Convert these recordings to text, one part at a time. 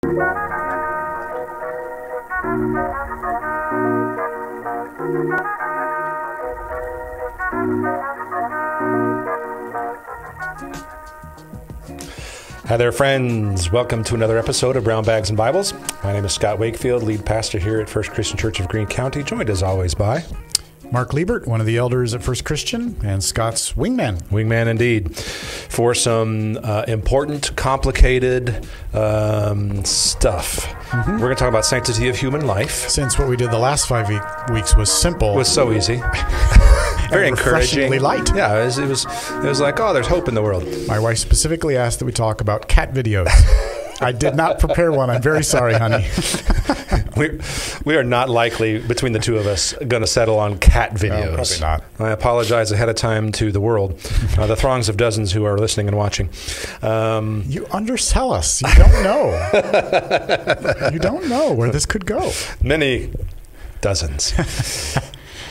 Hi there, friends. Welcome to another episode of Brown Bags and Bibles. My name is Scott Wakefield, lead pastor here at First Christian Church of Greene County, joined as always by Mark Liebert, one of the elders at First Christian, and Scott's wingman. Wingman indeed. For some important, complicated stuff. We're going to talk about Sanctity of Human Life. Since what we did the last 5 weeks was simple. It was so easy. Very encouraging. Light. Yeah, it was like, oh, there's hope in the world. My wife specifically asked that we talk about cat videos. I did not prepare one. I'm very sorry, honey. We are not likely, between the two of us, going to settle on cat videos. No, probably not. I apologize ahead of time to the world, the throngs of dozens who are listening and watching. You undersell us. You don't know. You don't know where this could go. Many dozens.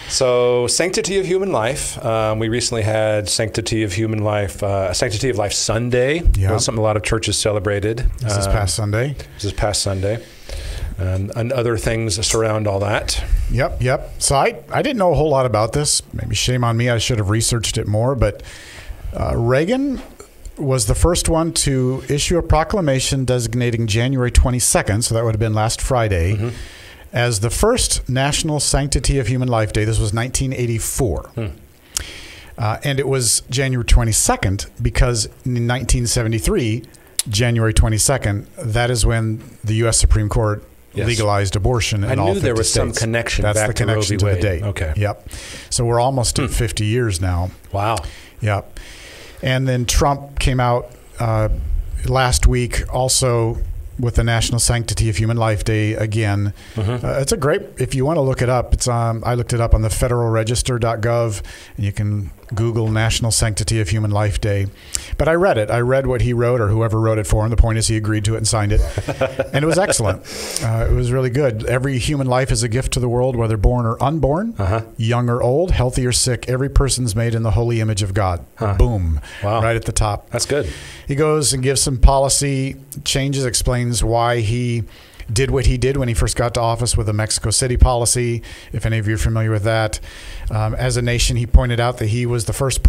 So, Sanctity of Human Life. We recently had Sanctity of Human Life, Sanctity of Life Sunday. Yeah. That's something a lot of churches celebrated. This is past Sunday. This is past Sunday. And other things surround all that. Yep. So I didn't know a whole lot about this. Maybe shame on me. I should have researched it more. But Reagan was the first one to issue a proclamation designating January 22nd, so that would have been last Friday, as the first National Sanctity of Human Life Day. This was 1984. And it was January 22nd because in 1973, January 22nd, that is when the U.S. Supreme Court legalized abortion in all 50 states. I knew there was some connection back to Roe v. Wade. That's the connection to the date. Okay. Yep. So we're almost at 50 years now. Wow. Yep. And then Trump came out last week also with the National Sanctity of Human Life Day again. It's a great, if you want to look it up, it's I looked it up on the federalregister.gov, and you can Google National Sanctity of Human Life Day. But I read it. I read what he wrote, or whoever wrote it for him. The point is he agreed to it and signed it. And it was excellent. It was really good. Every human life is a gift to the world, whether born or unborn, young or old, healthy or sick. Every person's made in the holy image of God. Boom. Wow. Right at the top. That's good. He goes and gives some policy changes, explains why he did what he did when he first got to office with the Mexico City policy, if any of you are familiar with that. As a nation, he pointed out that he was the first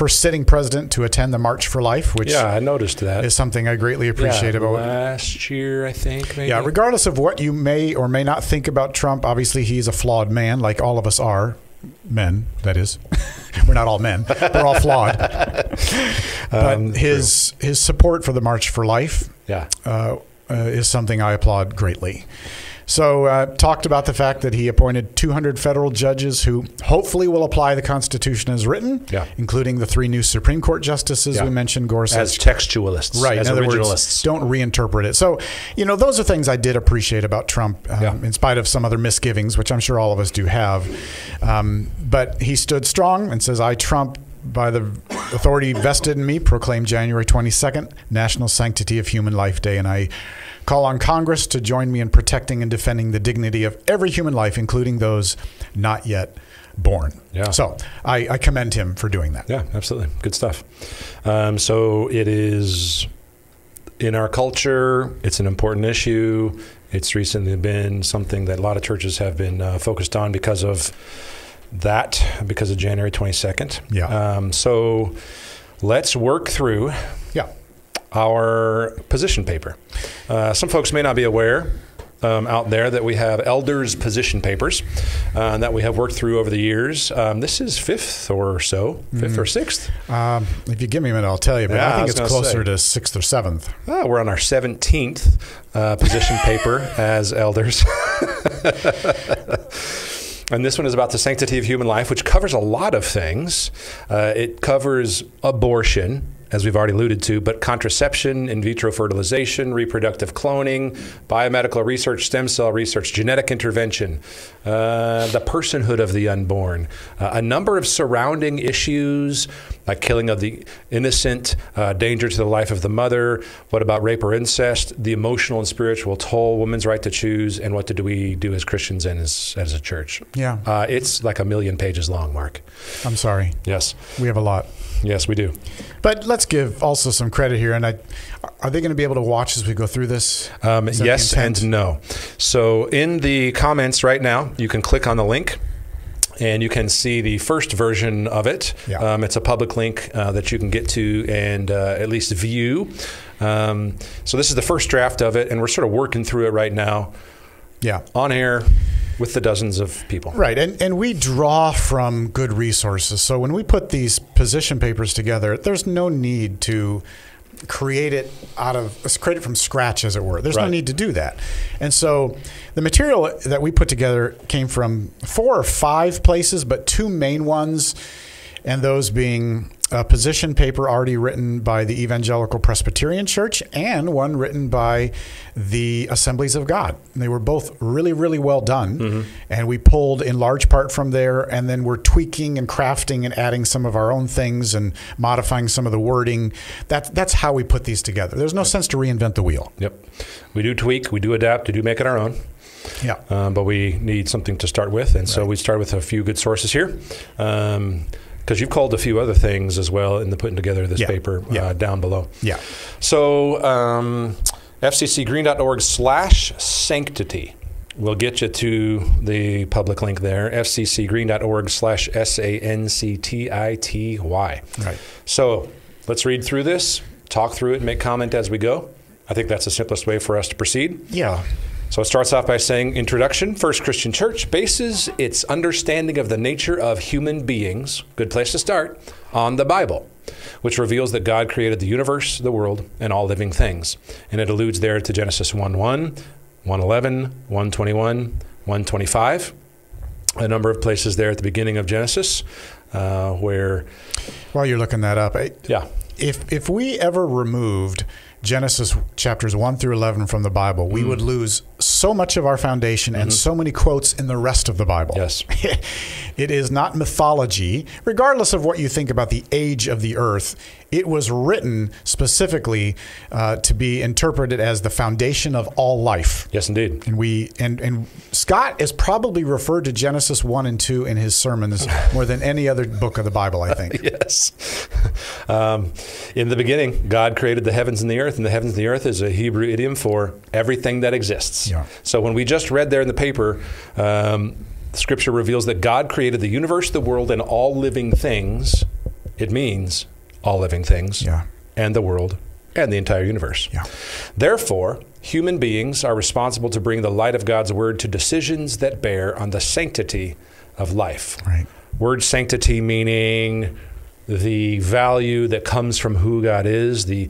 sitting president to attend the March for Life, which I noticed that is something I greatly appreciate about last year, I think. Maybe. Yeah, regardless of what you may or may not think about Trump, obviously he's a flawed man, like all of us are. Men, that is. We're not all men. We're all flawed. But his support for the March for Life is something I applaud greatly. So talked about the fact that he appointed 200 federal judges who hopefully will apply the Constitution as written, including the 3 new Supreme Court justices we mentioned, Gorsuch. As textualists. Right. As in other originalists. Words, don't reinterpret it. So, those are things I did appreciate about Trump, in spite of some other misgivings, which I'm sure all of us do have. But he stood strong and says, I, Trump, by the authority vested in me, proclaim January 22nd, National Sanctity of Human Life Day, and I call on Congress to join me in protecting and defending the dignity of every human life, including those not yet born. Yeah. So I commend him for doing that. Yeah, absolutely. Good stuff. So it is in our culture. It's an important issue. It's recently been something that a lot of churches have been focused on because of January 22nd. Yeah. So let's work through our position paper. Some folks may not be aware out there that we have elders' position papers that we have worked through over the years. This is fifth or sixth. If you give me a minute, I'll tell you, but I think it's closer to 6th or 7th. We're on our 17th position paper as elders. And this one is about the sanctity of human life, which covers a lot of things. It covers abortion, as we've already alluded to, but contraception, in vitro fertilization, reproductive cloning, biomedical research, stem cell research, genetic intervention, the personhood of the unborn, a number of surrounding issues, like killing of the innocent, danger to the life of the mother, what about rape or incest, the emotional and spiritual toll, women's right to choose, and what do we do as Christians and as a church? Yeah. It's like 1 million pages long, Mark. I'm sorry. Yes. We have a lot. Yes, we do. But let's give also some credit here. And are they going to be able to watch as we go through this? Yes and no. So in the comments right now, you can click on the link, and you can see the first version of it. Yeah. It's a public link that you can get to and at least view. So this is the first draft of it, and we're sort of working through it right now. Yeah. On air with the dozens of people. Right. And we draw from good resources. So when we put these position papers together, there's no need to create it from scratch, as it were. There's no need to do that. And so the material that we put together came from 4 or 5 places, but 2 main ones, and those being a position paper already written by the Evangelical Presbyterian Church and one written by the Assemblies of God. And they were both really, really well done. And we pulled in large part from there, and then we're tweaking and crafting and adding some of our own things and modifying some of the wording. That's how we put these together. There's no sense to reinvent the wheel. Yep. We do tweak, we do adapt, we do make it our own. Yeah. But we need something to start with, and so we start with a few good sources here. Because you've called a few other things as well in the putting together of this paper down below. Yeah. So fccgreen.org/sanctity will get you to the public link there, fccgreen.org/sanctity. Right. So let's read through this, talk through it, and make comment as we go. I think that's the simplest way for us to proceed. Yeah. So it starts off by saying, Introduction, First Christian Church bases its understanding of the nature of human beings, good place to start, on the Bible, which reveals that God created the universe, the world, and all living things. And it alludes there to Genesis 1:1, 1:11, 1:21, 1:25, a number of places there at the beginning of Genesis where... While you're looking that up, yeah. If we ever removed Genesis chapters 1 through 11 from the Bible, we would lose so much of our foundation and so many quotes in the rest of the Bible. Yes. It is not mythology. Regardless of what you think about the age of the earth, it was written specifically to be interpreted as the foundation of all life. Yes, indeed. And Scott has probably referred to Genesis 1 and 2 in his sermons more than any other book of the Bible, I think. Yes. In the beginning, God created the heavens and the earth, and the heavens and the earth is a Hebrew idiom for everything that exists. Yeah. So when we just read there in the paper, Scripture reveals that God created the universe, the world, and all living things. It means all living things, and the world, and the entire universe. Yeah. Therefore, human beings are responsible to bring the light of God's word to decisions that bear on the sanctity of life. Right. Word sanctity meaning the value that comes from who God is, the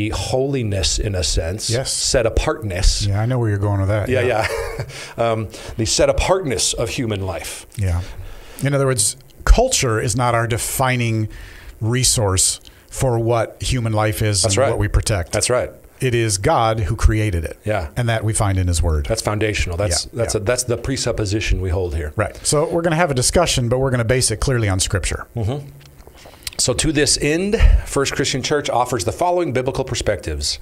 holiness, in a sense, set apartness. Yeah, I know where you're going with that. The set apartness of human life. Yeah. In other words, culture is not our defining resource for what human life is and what we protect. That's right. It is God who created it. Yeah. And that we find in his word. That's foundational. That's the presupposition we hold here. Right. So we're going to have a discussion, but we're going to base it clearly on Scripture. Mm-hmm. So to this end, First Christian Church offers the following biblical perspectives.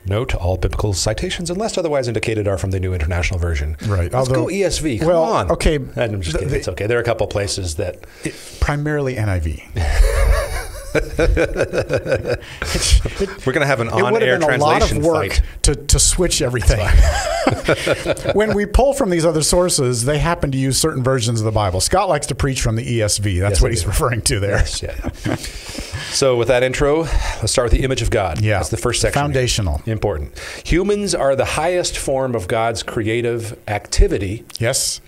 Note, all biblical citations, unless otherwise indicated, are from the New International Version. Right. Let's go ESV. Come on. Okay. I'm just kidding. It's okay. There are a couple places that... primarily NIV. We're going to have an on-air translation fight. To switch everything. When we pull from these other sources, they happen to use certain versions of the Bible. Scott likes to preach from the ESV. That's what he's referring to there. Yes, yeah. So with that intro, let's start with the image of God. Yeah. That's the first section. Foundational. Important. Humans are the highest form of God's creative activity. Yes.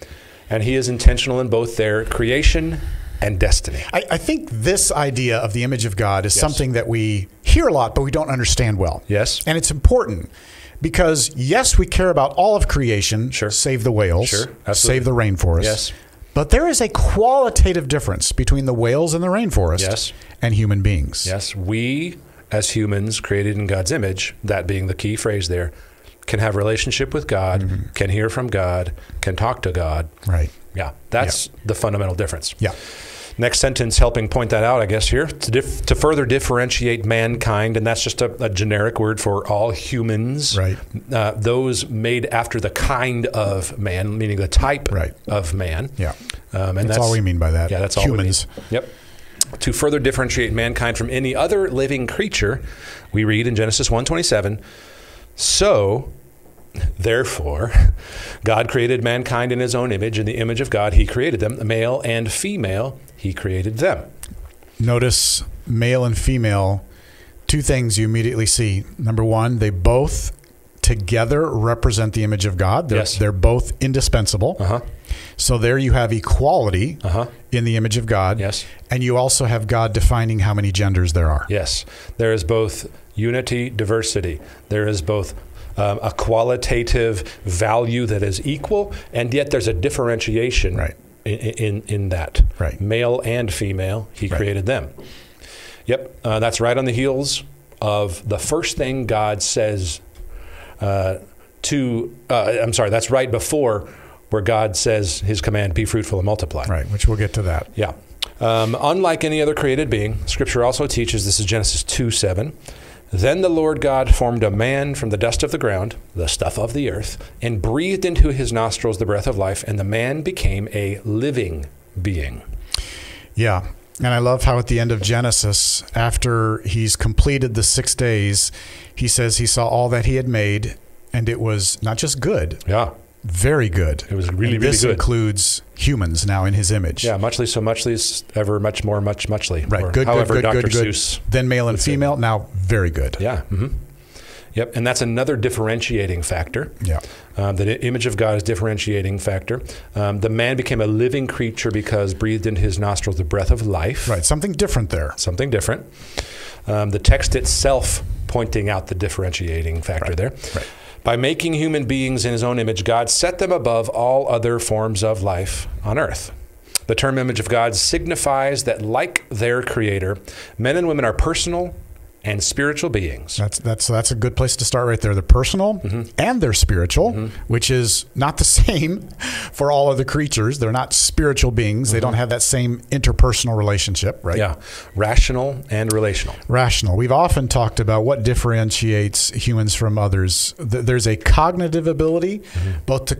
And he is intentional in both their creation and destiny. I think this idea of the image of God is something that we hear a lot, but we don't understand well. Yes. And it's important because, yes, we care about all of creation, save the whales, save the rainforest. Yes. But there is a qualitative difference between the whales and the rainforest and human beings. Yes. We, as humans created in God's image, that being the key phrase there, can have relationship with God, can hear from God, can talk to God. Right. Yeah. That's the fundamental difference. Yeah. Next sentence helping point that out, I guess, here, to further differentiate mankind, and that's just a generic word for all humans, right? Those made after the kind of man, meaning the type of man. Yeah. And that's all we mean by that. Yeah, that's all humans. we mean. Yep. To further differentiate mankind from any other living creature, we read in Genesis 1:27, so, therefore, God created mankind in his own image. In the image of God, he created them. Male and female, he created them. Notice male and female, two things you immediately see. Number one, they both together represent the image of God. They're both indispensable. So there you have equality in the image of God. Yes. And you also have God defining how many genders there are. Yes. There is both unity, diversity. There is both a qualitative value that is equal, and yet there's a differentiation in that. Right. Male and female, he created them. Yep. That's right on the heels of the first thing God says that's right before where God says his command, be fruitful and multiply. Right, which we'll get to that. Yeah. Unlike any other created being, Scripture also teaches, this is Genesis 2:7, then the Lord God formed a man from the dust of the ground, the stuff of the earth, and breathed into his nostrils the breath of life, and the man became a living being. Yeah. And I love how at the end of Genesis, after he's completed the 6 days, he says he saw all that he had made, and it was not just good. Yeah. Very good. It was really, really good. This includes humans now in his image. Yeah, muchly, so muchly, ever, much more, muchly. Right. Good, however, good, Dr. good, good. Seuss. Then male and female, now very good. Yeah. Mm-hmm. Yep. And that's another differentiating factor. Yeah. The image of God is differentiating factor. The man became a living creature because breathed into his nostrils the breath of life. Right. Something different there. Something different. The text itself pointing out the differentiating factor there. Right. By making human beings in his own image, God set them above all other forms of life on earth. The term image of God signifies that, like their creator, men and women are personal and spiritual beings. That's a good place to start right there. They're personal and they're spiritual, which is not the same for all other creatures. They're not spiritual beings. They don't have that same interpersonal relationship, right? Yeah. Rational and relational. Rational. We've often talked about what differentiates humans from others. There's a cognitive ability, both to...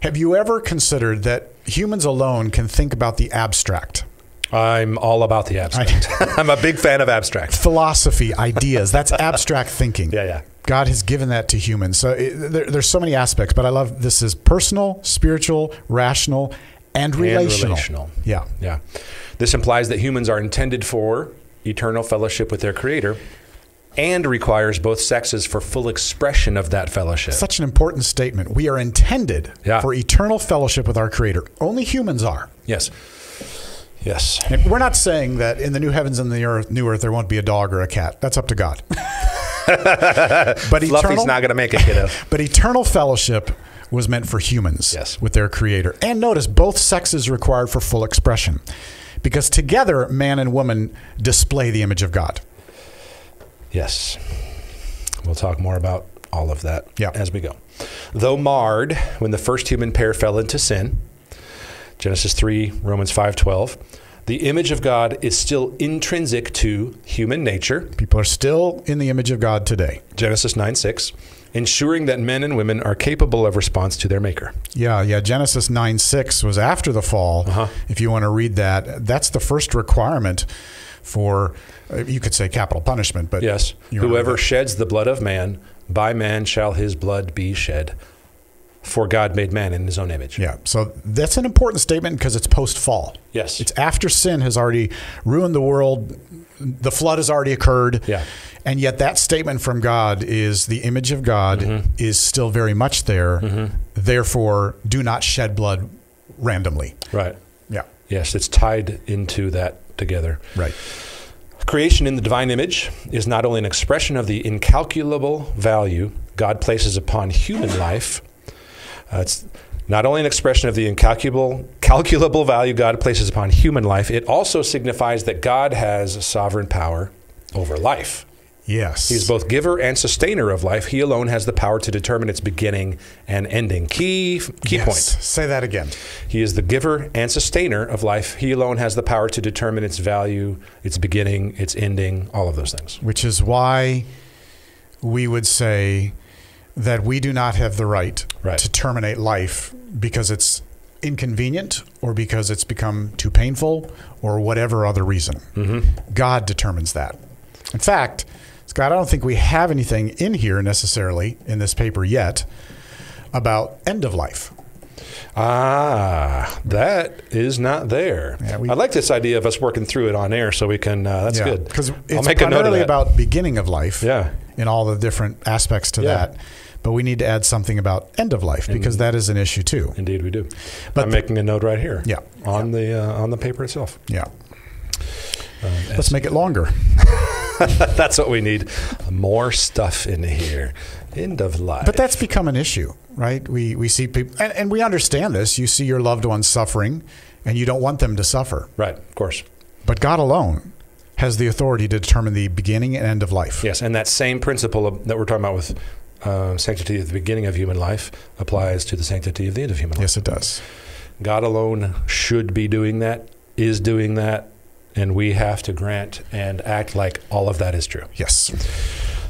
have you ever considered that humans alone can think about the abstract? I'm all about the abstract. I'm a big fan of abstract. Philosophy, ideas, that's abstract thinking. Yeah. God has given that to humans. So there's so many aspects, but I love this is personal, spiritual, rational, and relational. Yeah. This implies that humans are intended for eternal fellowship with their Creator and requires both sexes for full expression of that fellowship. Such an important statement. We are intended for eternal fellowship with our Creator. Only humans are. Yes. And we're not saying that in the new heavens and the new earth there won't be a dog or a cat. That's up to God. But Fluffy's not going to make it, kiddo. But eternal fellowship was meant for humans with their Creator. And notice both sexes required for full expression, because together man and woman display the image of God. Yes. We'll talk more about all of that as we go. Though marred when the first human pair fell into sin, Genesis 3, Romans 5:12. The image of God is still intrinsic to human nature. People are still in the image of God today. Genesis 9:6, ensuring that men and women are capable of response to their Maker. Yeah. Genesis 9:6 was after the fall. If you want to read that, that's the first requirement for, you could say capital punishment. But yes, whoever sheds the blood of man, by man shall his blood be shed. For God made man in his own image. Yeah, so that's an important statement because it's post-fall. Yes. It's after sin has already ruined the world. The flood has already occurred. Yeah. And yet that statement from God is the image of God is still very much there. Therefore, do not shed blood randomly. Right. Yeah. Yes, it's tied into that together. Right. Creation in the divine image is not only an expression of the incalculable value God places upon human life, it's not only an expression of the calculable value God places upon human life, it also signifies that God has sovereign power over life. Yes. He's both giver and sustainer of life. He alone has the power to determine its beginning and ending. Key point. Say that again. He is the giver and sustainer of life. He alone has the power to determine its value, its beginning, its ending, all of those things. Which is why we would say that we do not have the right to terminate life because it's inconvenient or because it's become too painful or whatever other reason. God determines that. In fact, Scott, I don't think we have anything in here necessarily in this paper yet about end of life. That is not there. Yeah, I like this idea of us working through it on air so we can, that's good. Because it's primarily about beginning of life in all the different aspects to that. But we need to add something about end of life because that is an issue too. Indeed we do. But I'm making a note right here on the paper itself. Yeah. Let's make it longer. That's what we need. More stuff in here. End of life. But that's become an issue, right? We see people, and we understand this. You see your loved ones suffering, and you don't want them to suffer. Right, of course. But God alone has the authority to determine the beginning and end of life. Yes, and that same principle that we're talking about with sanctity at the beginning of human life applies to the sanctity of the end of human life. Yes, it does. God alone should be doing that, is doing that, and we have to grant and act like all of that is true. Yes.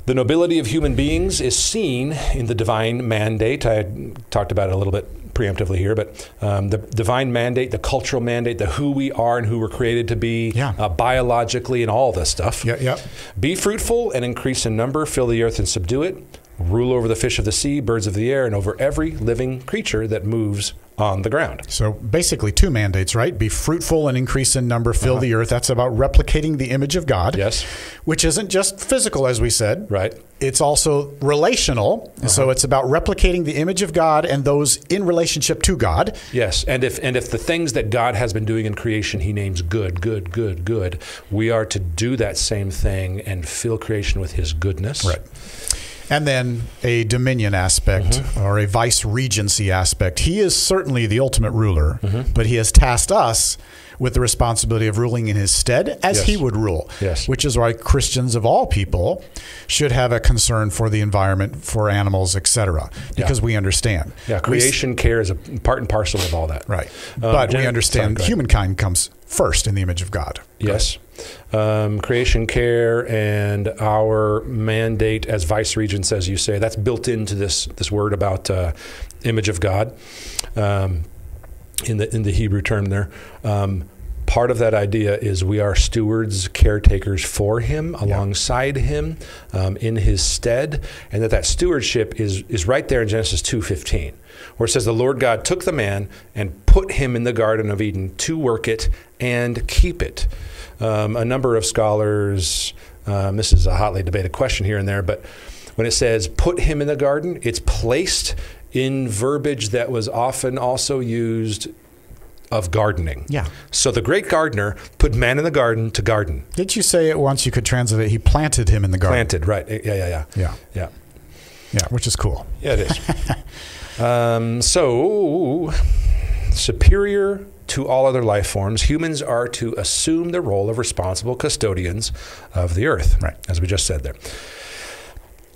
The nobility of human beings is seen in the divine mandate. I talked about it a little bit preemptively here, but the divine mandate, the cultural mandate, the who we are and who we're created to be biologically and all this stuff. Be fruitful and increase in number, fill the earth and subdue it, rule over the fish of the sea, birds of the air, and over every living creature that moves on the ground. So basically 2 mandates, right? Be fruitful and increase in number, fill the earth. That's about replicating the image of God. Yes. Which isn't just physical, as we said. Right. It's also relational. So it's about replicating the image of God and those in relationship to God. Yes. And if the things that God has been doing in creation, he names good, good, good, good, we are to do that same thing and fill creation with his goodness. Right. And then a dominion aspect or a vice regency aspect. He is certainly the ultimate ruler, but he has tasked us with the responsibility of ruling in his stead as he would rule, which is why Christians of all people should have a concern for the environment, for animals, etc., because we understand. Yeah, creation care is a part and parcel of all that. Right. But we understand humankind comes first in the image of God. Yes. Creation care and our mandate as vice regents, as you say, that's built into this word about image of God in the Hebrew term there. Part of that idea is we are stewards, caretakers for him, alongside him, in his stead, and that stewardship is right there in Genesis 2:15, where it says the Lord God took the man and put him in the Garden of Eden to work it and keep it. A number of scholars, this is a hotly debated question here and there, but when it says put him in the garden, it's placed in verbiage that was often also used of gardening. Yeah. So the great gardener put man in the garden to garden. Did you say it once? You could translate it. He planted him in the garden. Planted, right. Yeah, which is cool. Yeah, it is. So superior to all other life forms, humans are to assume the role of responsible custodians of the earth, as we just said there.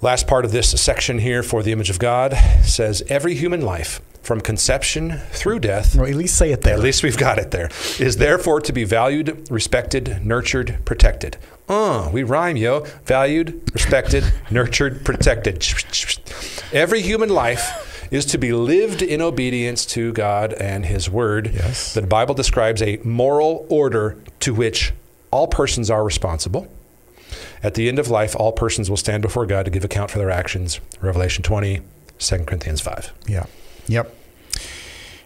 Last part of this section here for the image of God says every human life from conception through death, well, at least say it there. At least we've got it there, is therefore to be valued, respected, nurtured, protected. We rhyme, yo. Valued, respected, nurtured, protected. Every human life is to be lived in obedience to God and his word. Yes. The Bible describes a moral order to which all persons are responsible. At the end of life, all persons will stand before God to give account for their actions. Revelation 20, 2 Corinthians 5. Yeah. Yep.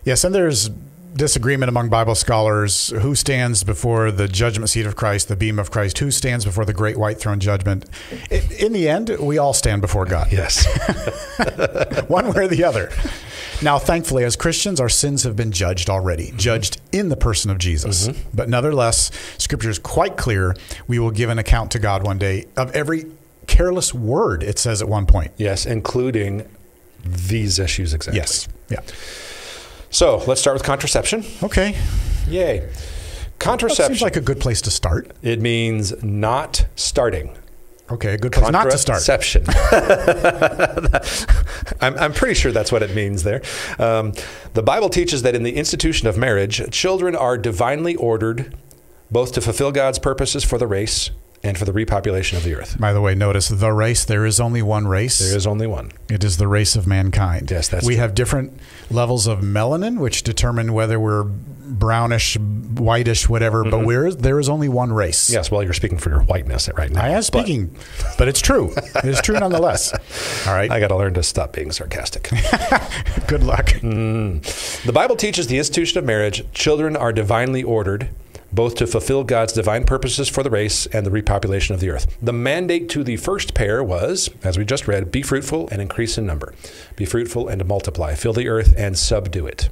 Yes, and there's disagreement among Bible scholars who stands before the judgment seat of Christ, the beam of Christ, who stands before the great white throne judgment. In the end, we all stand before God. Yes. One way or the other. Now, thankfully, as Christians, our sins have been judged already, judged in the person of Jesus. But nevertheless, Scripture is quite clear. We will give an account to God one day of every careless word, it says at one point. Yes, including these issues exactly. Yes. Yeah. So let's start with contraception. Okay. Yay. Contraception. That seems like a good place to start. It means not starting. Okay, a good place not to start. Contraception. I'm pretty sure that's what it means there. The Bible teaches that in the institution of marriage, children are divinely ordered both to fulfill God's purposes for the race and for the repopulation of the earth. By the way, notice the race. There is only one race. There is only one. It is the race of mankind. Yes, that's We true. have different levels of melanin, which determine whether we're brownish, whitish, whatever. But there is only one race. Yes, well, you're speaking for your whiteness right now. I am speaking, but it's true. It is true nonetheless. All right. I got to learn to stop being sarcastic. Good luck. The Bible teaches the institution of marriage. Children are divinely ordered, both to fulfill God's divine purposes for the race and the repopulation of the earth. The mandate to the first pair was, as we just read, be fruitful and increase in number. Be fruitful and multiply. Fill the earth and subdue it.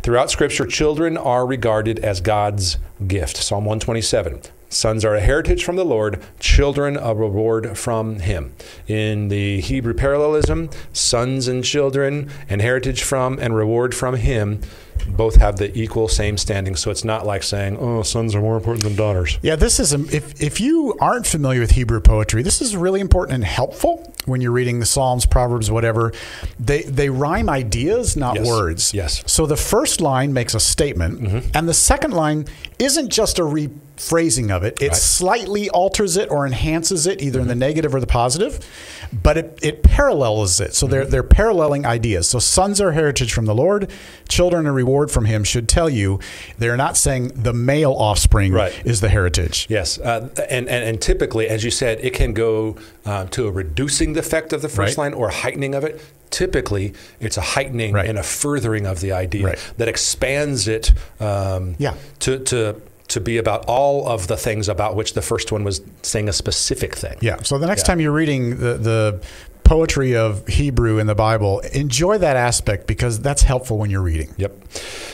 Throughout Scripture, children are regarded as God's gift. Psalm 127. Sons are a heritage from the Lord, children a reward from him. In the Hebrew parallelism, sons and children and heritage from and reward from him both have the equal same standing. So it's not like saying, oh, sons are more important than daughters. Yeah, this is, if you aren't familiar with Hebrew poetry, this is really important and helpful when you're reading the Psalms, Proverbs, whatever. They rhyme ideas, not words. Yes. So the first line makes a statement, and the second line isn't just a rephrasing of it. It slightly alters it or enhances it, either in the negative or the positive, but it parallels it. So they're paralleling ideas. So sons are heritage from the Lord, children a reward from him should tell you they're not saying the male offspring is the heritage. Yes. And typically, as you said, it can go to a reducing the effect of the first line or a heightening of it. Typically, it's a heightening and a furthering of the idea that expands it to be about all of the things about which the first one was saying a specific thing. Yeah. So the next time you're reading the poetry of Hebrew in the Bible, enjoy that aspect because that's helpful when you're reading. Yep.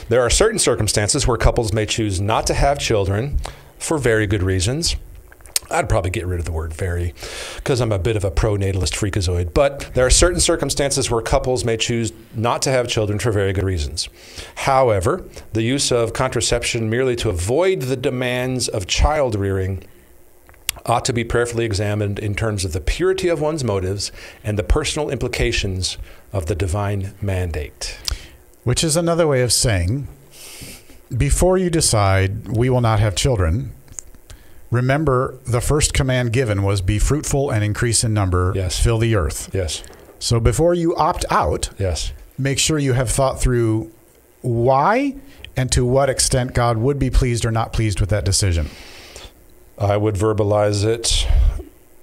There are certain circumstances where couples may choose not to have children for very good reasons. I'd probably get rid of the word very because I'm a bit of a pro-natalist freakazoid. But there are certain circumstances where couples may choose not to have children for very good reasons. However, the use of contraception merely to avoid the demands of child rearing ought to be prayerfully examined in terms of the purity of one's motives and the personal implications of the divine mandate. Which is another way of saying, before you decide we will not have children, remember the first command given was be fruitful and increase in number, fill the earth. Yes. So before you opt out, make sure you have thought through why and to what extent God would be pleased or not pleased with that decision. I would verbalize it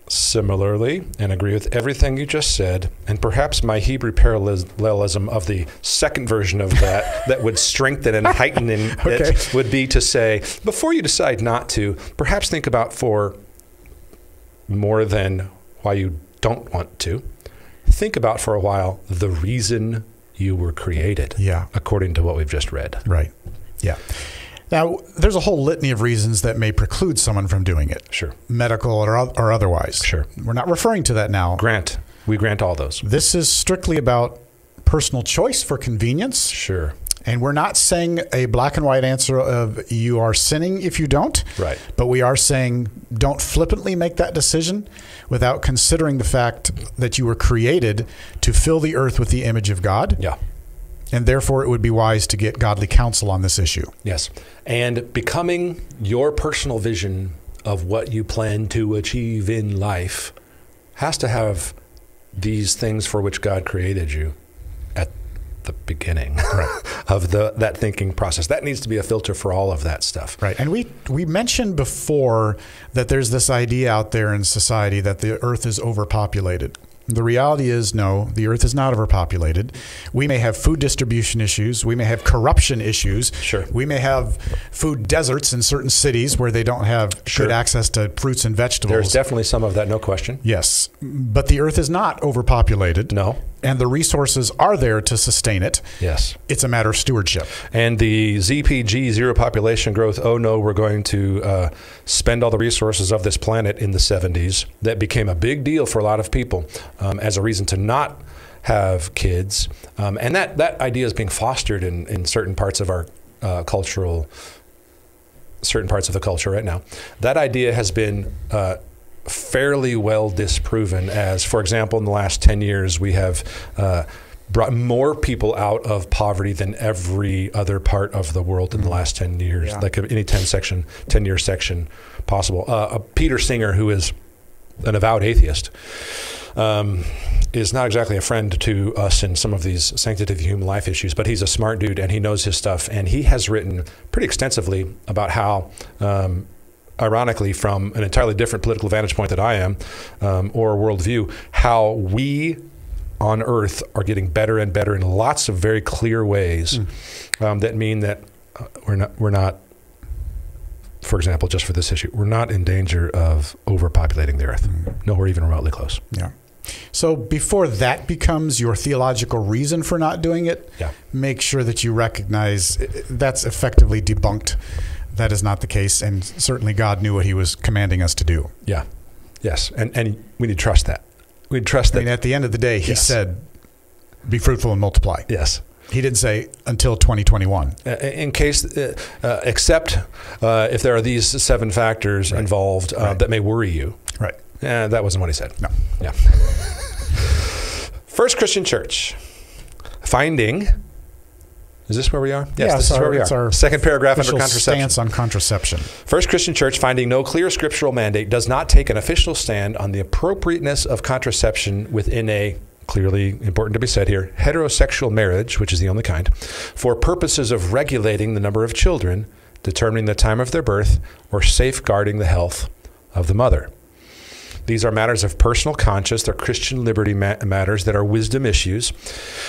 similarly and agree with everything you just said. And perhaps my Hebrew parallelism of the second version of that would strengthen and heighten it would be to say, before you decide not to, perhaps think about for more than why you don't want to. Think about for a while the reason you were created, according to what we've just read. Right. Yeah. Now, there's a whole litany of reasons that may preclude someone from doing it. Sure. Medical or otherwise. Sure. We're not referring to that now. We grant all those. This is strictly about personal choice for convenience. Sure. And we're not saying a black and white answer of you are sinning if you don't. Right. But we are saying don't flippantly make that decision without considering the fact that you were created to fill the earth with the image of God. Yeah. And therefore, it would be wise to get godly counsel on this issue. Yes. And becoming your personal vision of what you plan to achieve in life has to have these things for which God created you at the beginning of that thinking process. That needs to be a filter for all of that stuff. Right. And we mentioned before that there's this idea out there in society that the earth is overpopulated. The reality is, no, the earth is not overpopulated. We may have food distribution issues. We may have corruption issues. Sure. We may have food deserts in certain cities where they don't have good access to fruits and vegetables. There's definitely some of that, no question. Yes. But the earth is not overpopulated. No. And the resources are there to sustain it. Yes. It's a matter of stewardship. And the ZPG, zero population growth, oh no, we're going to spend all the resources of this planet in the 70s. That became a big deal for a lot of people as a reason to not have kids. And that idea is being fostered in certain parts of our certain parts of the culture right now. That idea has been fairly well disproven as, for example, in the last 10 years, we have brought more people out of poverty than every other part of the world in the last 10 years, like any 10-year section possible. Peter Singer, who is an avowed atheist, is not exactly a friend to us in some of these Sanctity of Human Life issues, but he's a smart dude and he knows his stuff. And he has written pretty extensively about how, ironically, from an entirely different political vantage point that I am, or worldview, how we on earth are getting better and better in lots of very clear ways that mean that we're not, for example, just for this issue, we're not in danger of overpopulating the earth. Nowhere even remotely close. Yeah. So before that becomes your theological reason for not doing it, make sure that you recognize that's effectively debunked. That is not the case, and certainly God knew what he was commanding us to do. Yeah. Yes. And we need to trust that. We trust that. I mean, at the end of the day, he said, be fruitful and multiply. Yes. He didn't say until 2021. In case, except if there are these 7 factors involved that may worry you. Right. That wasn't what he said. No. Yeah. First Christian Church. Finding. Is this where we are? Yes, this is where we are. It's our second paragraph under contraception. Stance on contraception. First Christian Church, finding no clear scriptural mandate, does not take an official stand on the appropriateness of contraception within a, clearly important to be said here, heterosexual marriage, which is the only kind, for purposes of regulating the number of children, determining the time of their birth, or safeguarding the health of the mother. These are matters of personal conscience. They're Christian liberty matters that are wisdom issues.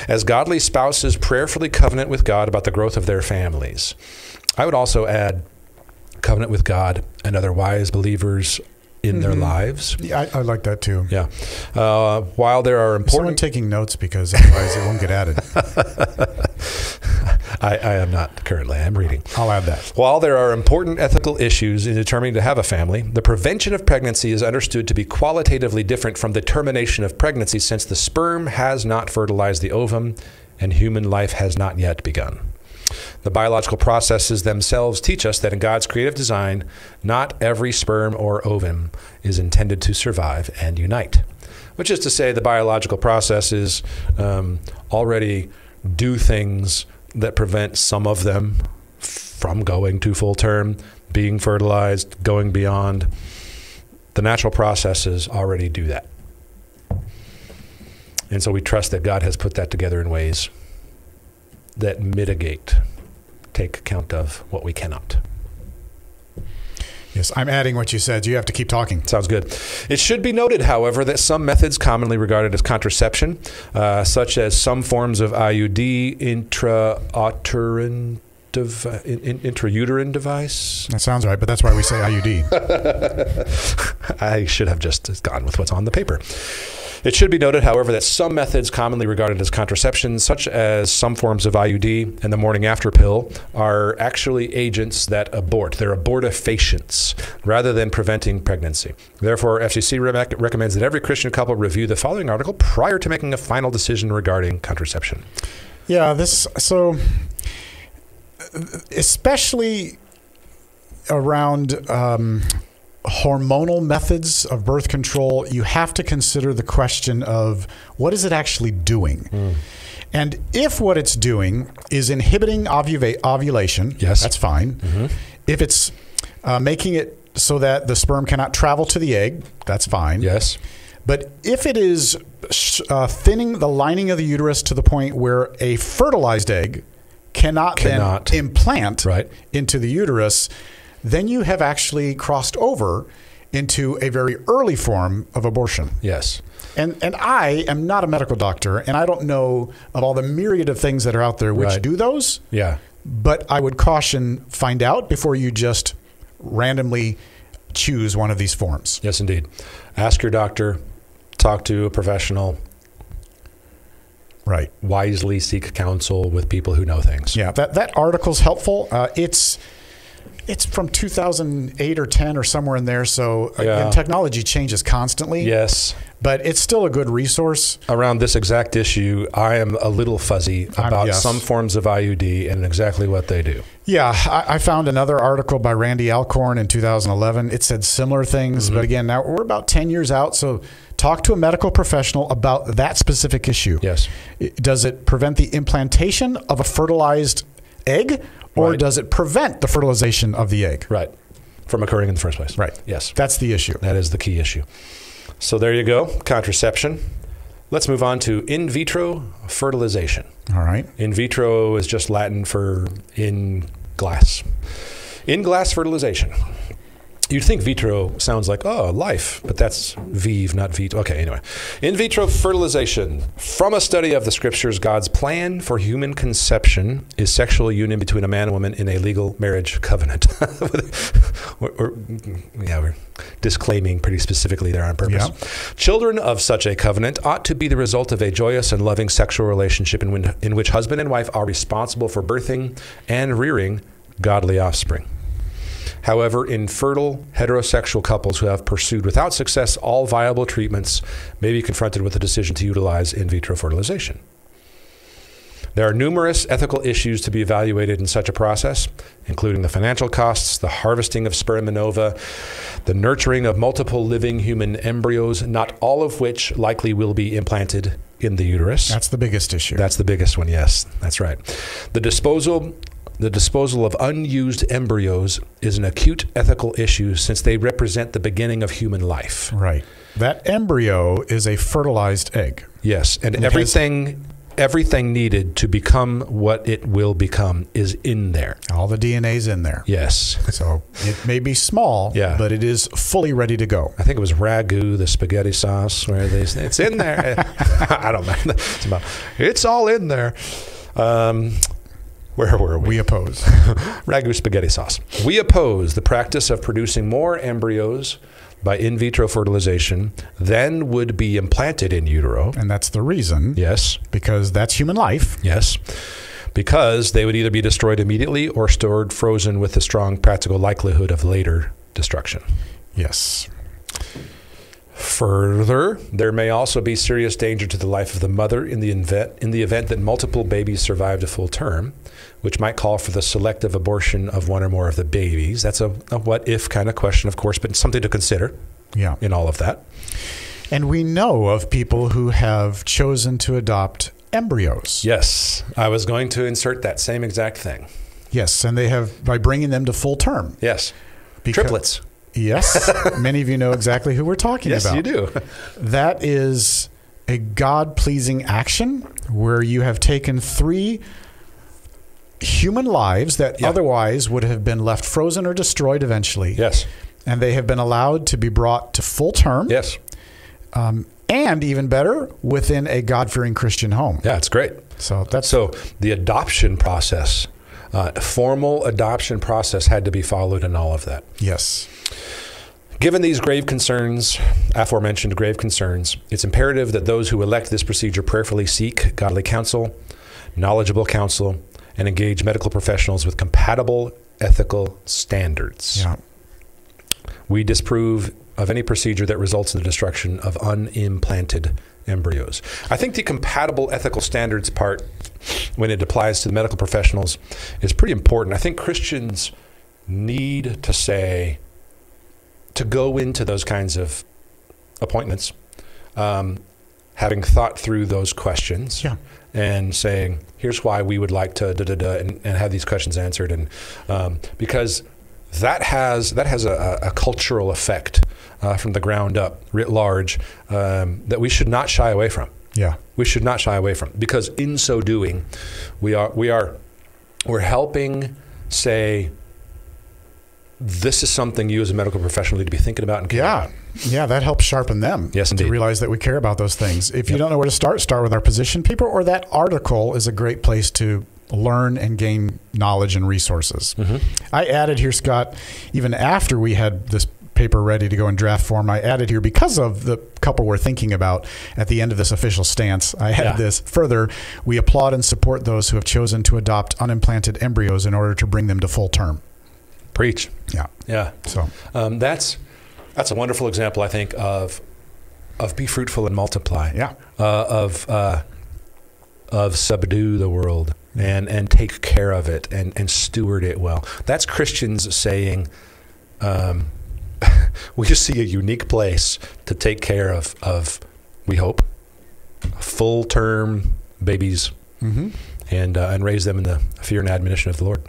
As godly spouses prayerfully covenant with God about the growth of their families. I would also add covenant with God and other wise believers in their lives. Yeah, I like that too. Yeah. While there are important... Someone taking notes, because otherwise it won't get added. I am not currently. I'm reading. I'll add that. While there are important ethical issues in determining to have a family, the prevention of pregnancy is understood to be qualitatively different from the termination of pregnancy, since the sperm has not fertilized the ovum and human life has not yet begun. The biological processes themselves teach us that in God's creative design, not every sperm or ovum is intended to survive and unite. Which is to say, the biological processes already do things that prevent some of them from going to full term, being fertilized, going beyond. The natural processes already do that. And so we trust that God has put that together in ways that mitigate, take account of what we cannot. Yes, I'm adding what you said. You have to keep talking. Sounds good. It should be noted, however, that some methods commonly regarded as contraception, such as some forms of IUD, intrauterine device. That sounds right, but that's why we say IUD. I should have just gone with what's on the paper. It should be noted, however, that some methods commonly regarded as contraception, such as some forms of IUD and the morning after pill, are actually agents that abort. They're abortifacients rather than preventing pregnancy. Therefore, FCC recommends that every Christian couple review the following article prior to making a final decision regarding contraception. Yeah, so especially around hormonal methods of birth control, you have to consider the question of what is it actually doing? And if what it's doing is inhibiting ovulation, that's fine. If it's making it so that the sperm cannot travel to the egg, that's fine. Yes. But if it is thinning the lining of the uterus to the point where a fertilized egg cannot then implant into the uterus, then you have actually crossed over into a very early form of abortion. Yes. And I am not a medical doctor, and I don't know of all the myriad of things that are out there which do those. Yeah. But I would caution, find out before you just randomly choose one of these forms. Yes, indeed. Ask your doctor, talk to a professional. Right. Wisely seek counsel with people who know things. Yeah, that article's helpful. It's from 2008 or 10 or somewhere in there. So again, technology changes constantly. Yes. But it's still a good resource. Around this exact issue, I am a little fuzzy about some forms of IUD and exactly what they do. Yeah, I found another article by Randy Alcorn in 2011. It said similar things. But again, now we're about 10 years out. So talk to a medical professional about that specific issue. Yes. Does it prevent the implantation of a fertilized egg, or Right. does it prevent the fertilization of the egg? Right. From occurring in the first place. Right. Yes. That's the issue. That is the key issue. So there you go, contraception. Let's move on to in vitro fertilization. All right. In vitro is just Latin for in glass. In glass fertilization. You'd think vitro sounds like, oh, life, but that's vive, not vit. Okay, anyway. In vitro fertilization. From a study of the scriptures, God's plan for human conception is sexual union between a man and woman in a legal marriage covenant. we're disclaiming pretty specifically there on purpose. Yeah. Children of such a covenant ought to be the result of a joyous and loving sexual relationship in which husband and wife are responsible for birthing and rearing godly offspring. However, infertile heterosexual couples who have pursued without success all viable treatments may be confronted with the decision to utilize in vitro fertilization. There are numerous ethical issues to be evaluated in such a process, including the financial costs, the harvesting of sperm and ova, the nurturing of multiple living human embryos, not all of which likely will be implanted in the uterus. That's the biggest issue. That's the biggest one, yes. That's right. The disposal of unused embryos is an acute ethical issue since they represent the beginning of human life. Right. That embryo is a fertilized egg. Yes, and everything needed to become what it will become is in there. All the DNA's in there. Yes. So it may be small, Yeah. but it is fully ready to go. I think it was ragu, the spaghetti sauce, where it's in there. I don't know. It's all in there. Where were we? We oppose. Ragu spaghetti sauce. We oppose the practice of producing more embryos by in vitro fertilization than would be implanted in utero. And that's the reason. Yes. Because that's human life. Yes. Because they would either be destroyed immediately or stored frozen with a strong practical likelihood of later destruction. Yes. Further, there may also be serious danger to the life of the mother in the event that multiple babies survive to full term, which might call for the selective abortion of one or more of the babies. That's a what-if kind of question, of course, but something to consider in all of that. And we know of people who have chosen to adopt embryos. Yes, I was going to insert that same exact thing. Yes, and they have, by bringing them to full term. Yes, triplets. Yes, many of you know exactly who we're talking about. Yes, you do. That is a God-pleasing action where you have taken 3 human lives that otherwise would have been left frozen or destroyed eventually. Yes. And they have been allowed to be brought to full term. Yes. And even better, within a God-fearing Christian home. Yeah, it's great. So the adoption process, formal adoption process had to be followed in all of that. Yes. Given these aforementioned grave concerns, it's imperative that those who elect this procedure prayerfully seek godly counsel, knowledgeable counsel, and engage medical professionals with compatible ethical standards. Yeah. We disapprove of any procedure that results in the destruction of unimplanted embryos. I think the compatible ethical standards part, when it applies to the medical professionals, is pretty important. I think Christians need to go into those kinds of appointments, having thought through those questions and saying, here's why we would like to and have these questions answered. And because that has a cultural effect from the ground up, writ large, that we should not shy away from. Yeah. We should not shy away from, because in so doing, we're helping say, this is something you as a medical professional need to be thinking about and care about. Yeah, that helps sharpen them. Yes, indeed. To realize that we care about those things. If you don't know where to start with our position paper, or that article is a great place to learn and gain knowledge and resources. Mm-hmm. I added here, Scott, even after we had this paper ready to go in draft form, I added here, because of the couple we're thinking about at the end of this official stance, I added this. Further, we applaud and support those who have chosen to adopt unimplanted embryos in order to bring them to full term. Preach. Yeah. Yeah. So that's a wonderful example, I think, of be fruitful and multiply. Yeah. Of subdue the world and take care of it and steward it well. That's Christians saying, we just see a unique place to take care of we hope, full-term babies and raise them in the fear and admonition of the Lord.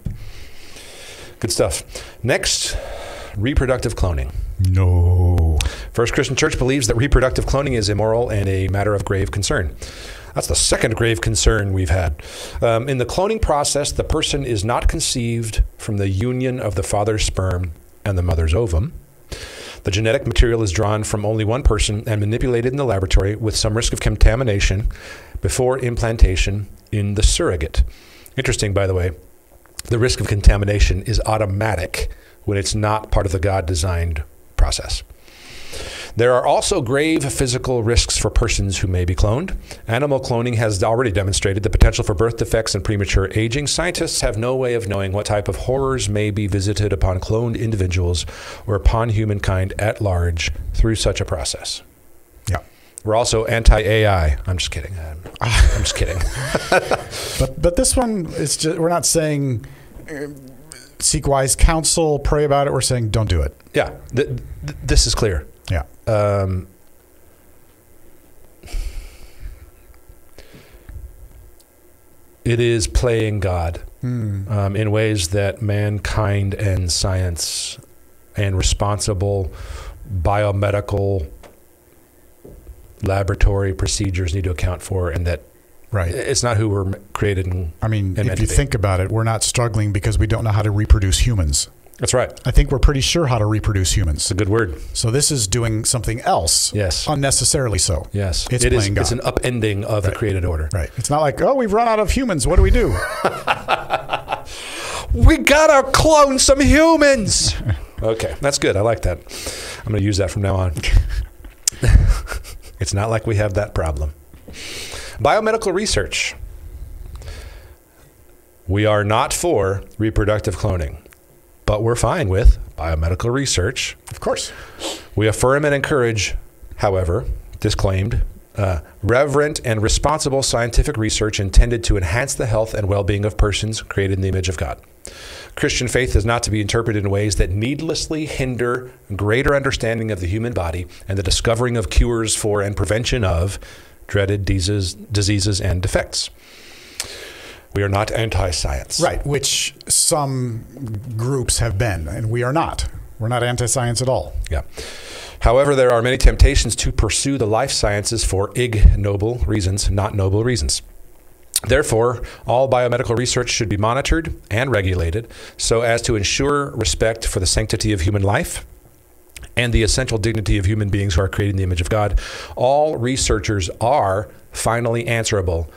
Good stuff. Next, reproductive cloning. No. First Christian Church believes that reproductive cloning is immoral and a matter of grave concern. That's the second grave concern we've had. In the cloning process, the person is not conceived from the union of the father's sperm and the mother's ovum. The genetic material is drawn from only one person and manipulated in the laboratory with some risk of contamination before implantation in the surrogate. Interesting, by the way, the risk of contamination is automatic when it's not part of the God-designed process. There are also grave physical risks for persons who may be cloned. Animal cloning has already demonstrated the potential for birth defects and premature aging. Scientists have no way of knowing what type of horrors may be visited upon cloned individuals or upon humankind at large through such a process. Yeah. We're also anti-AI. I'm just kidding. I'm just kidding. But this one is just, we're not saying seek wise counsel, pray about it. We're saying don't do it. Yeah. This is clear. Yeah. It is playing God in ways that mankind and science and responsible biomedical laboratory procedures need to account for, and that it's not who we're created and I mean, if you think about it, we're not struggling because we don't know how to reproduce humans. That's right. I think we're pretty sure how to reproduce humans. It's a good word. So this is doing something else. Yes. Unnecessarily so. Yes. It's playing God. It's an upending of the created order. Right. It's not like, oh, we've run out of humans. What do we do? We gotta clone some humans. Okay. That's good. I like that. I'm going to use that from now on. It's not like we have that problem. Biomedical research. We are not for reproductive cloning, but we're fine with biomedical research. Of course. We affirm and encourage, however, disclaimed, reverent and responsible scientific research intended to enhance the health and well-being of persons created in the image of God. Christian faith is not to be interpreted in ways that needlessly hinder greater understanding of the human body and the discovering of cures for and prevention of dreaded diseases and defects. We are not anti-science. Right, which some groups have been, and we are not. We're not anti-science at all. Yeah. However, there are many temptations to pursue the life sciences for ignoble reasons, not noble reasons. Therefore, all biomedical research should be monitored and regulated so as to ensure respect for the sanctity of human life and the essential dignity of human beings who are created in the image of God. All researchers are finally answerable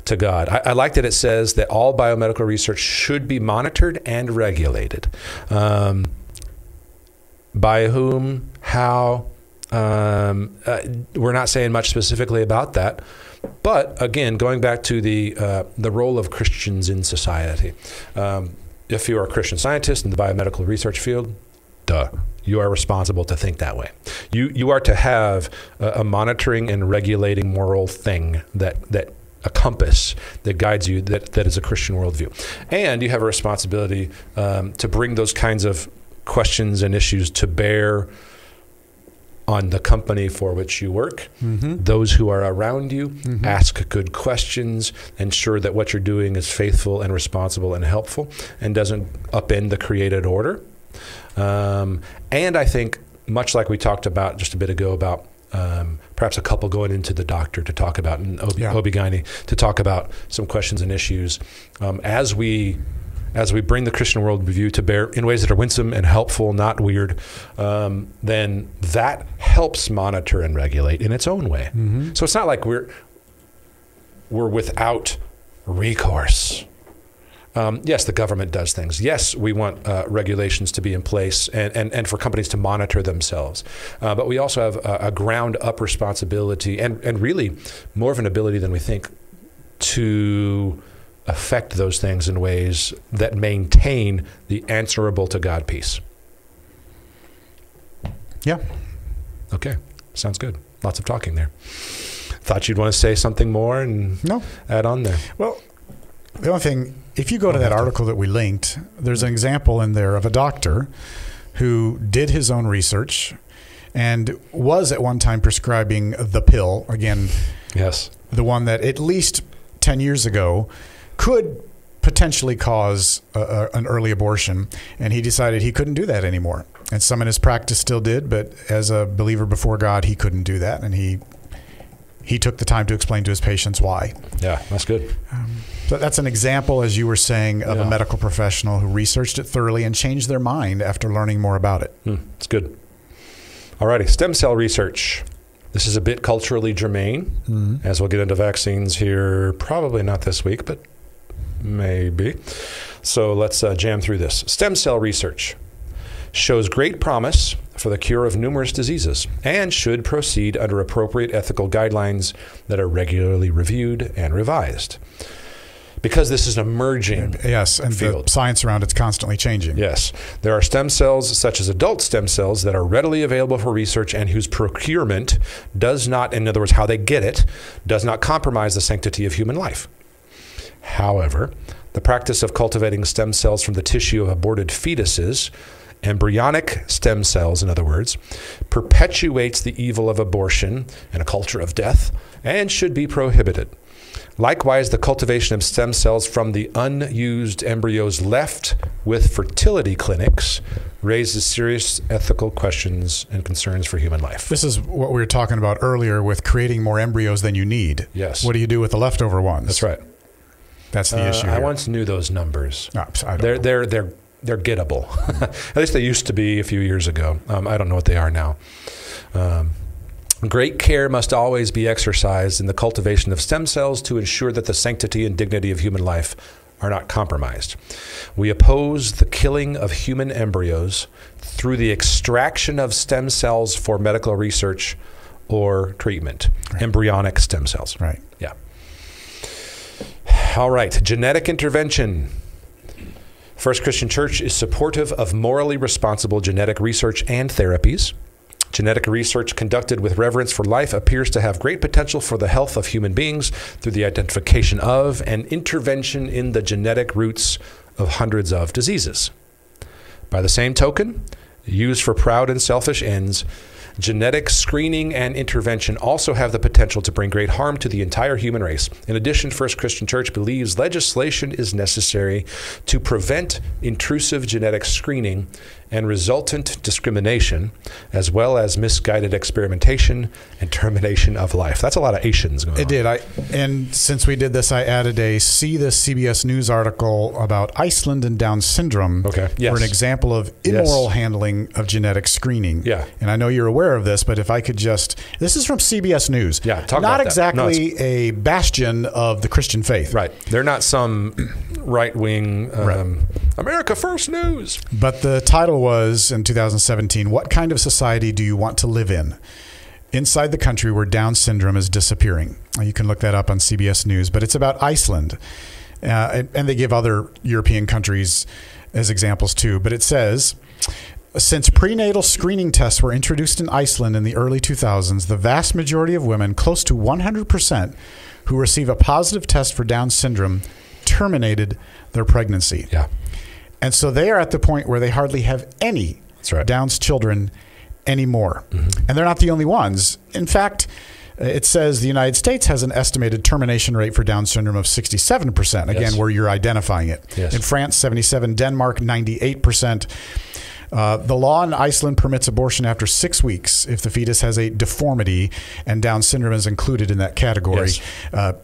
to God. I like that it says that all biomedical research should be monitored and regulated. By whom, how, we're not saying much specifically about that. But again, going back to the role of Christians in society, if you are a Christian scientist in the biomedical research field, you are responsible to think that way. You are to have a monitoring and regulating moral thing that a compass that guides you, that is a Christian worldview. And you have a responsibility to bring those kinds of questions and issues to bear on the company for which you work, those who are around you, ask good questions, ensure that what you're doing is faithful and responsible and helpful and doesn't upend the created order. And I think, much like we talked about just a bit ago about perhaps a couple going into the doctor to talk about, and OB-GYN, to talk about some questions and issues, as we bring the Christian worldview to bear in ways that are winsome and helpful, not weird, then that helps monitor and regulate in its own way. So it's not like we're without recourse. Yes, the government does things. Yes, we want regulations to be in place and for companies to monitor themselves. But we also have a ground-up responsibility and really more of an ability than we think to affect those things in ways that maintain the answerable to God peace. Yeah. Okay. Sounds good. Lots of talking there. Thought you'd want to say something more and add on there. Well, the only thing, if you go to that article that we linked, there's an example in there of a doctor who did his own research and was at one time prescribing the pill, again, yes, the one that at least 10 years ago could potentially cause an early abortion, and he decided he couldn't do that anymore. And some in his practice still did, but as a believer before God, he couldn't do that, and he took the time to explain to his patients why. Yeah, that's good. So that's an example, as you were saying, of a medical professional who researched it thoroughly and changed their mind after learning more about it. It's good. Alrighty, stem cell research. This is a bit culturally germane, as we'll get into vaccines here, probably not this week, but maybe. So let's jam through this. Stem cell research shows great promise for the cure of numerous diseases and should proceed under appropriate ethical guidelines that are regularly reviewed and revised. Because this is an emerging field. The science around it's constantly changing. Yes. There are stem cells, such as adult stem cells, that are readily available for research and whose procurement does not, in other words, how they get it, does not compromise the sanctity of human life. However, the practice of cultivating stem cells from the tissue of aborted fetuses, embryonic stem cells, in other words, perpetuates the evil of abortion and a culture of death and should be prohibited. Likewise, the cultivation of stem cells from the unused embryos left with fertility clinics raises serious ethical questions and concerns for human life. This is what we were talking about earlier with creating more embryos than you need. Yes. What do you do with the leftover ones? That's right. That's the issue here. I once knew those numbers. No, I don't know. They're gettable. At least they used to be a few years ago. I don't know what they are now. Great care must always be exercised in the cultivation of stem cells to ensure that the sanctity and dignity of human life are not compromised. We oppose the killing of human embryos through the extraction of stem cells for medical research or treatment. Right. Embryonic stem cells. Right. Yeah. All right. Genetic intervention. First Christian Church is supportive of morally responsible genetic research and therapies. Genetic research conducted with reverence for life appears to have great potential for the health of human beings through the identification of and intervention in the genetic roots of hundreds of diseases. By the same token, used for proud and selfish ends, genetic screening and intervention also have the potential to bring great harm to the entire human race. In addition, First Christian Church believes legislation is necessary to prevent intrusive genetic screening and resultant discrimination, as well as misguided experimentation and termination of life. That's a lot of Asians going on. It did. And since we did this, I added a See This CBS News article about Iceland and Down syndrome for an example of immoral handling of genetic screening. Yeah. And I know you're aware of this, but if I could just, this is from CBS News. Yeah, talk about that. Not exactly a bastion of the Christian faith. Right. They're not some right-wing America First News. But the title was, in 2017, what kind of society do you want to live in? Inside the country where Down syndrome is disappearing. You can look that up on CBS News, but it's about Iceland. And they give other European countries as examples too. But it says, since prenatal screening tests were introduced in Iceland in the early 2000s, the vast majority of women, close to 100%, who receive a positive test for Down syndrome terminated their pregnancy. Yeah. And so they are at the point where they hardly have any Down's children anymore. Mm-hmm. And they're not the only ones. In fact, it says the United States has an estimated termination rate for Down syndrome of 67%, again, where you're identifying it. Yes. In France, 77%, Denmark, 98%. The law in Iceland permits abortion after 6 weeks if the fetus has a deformity, and Down syndrome is included in that category. Yes.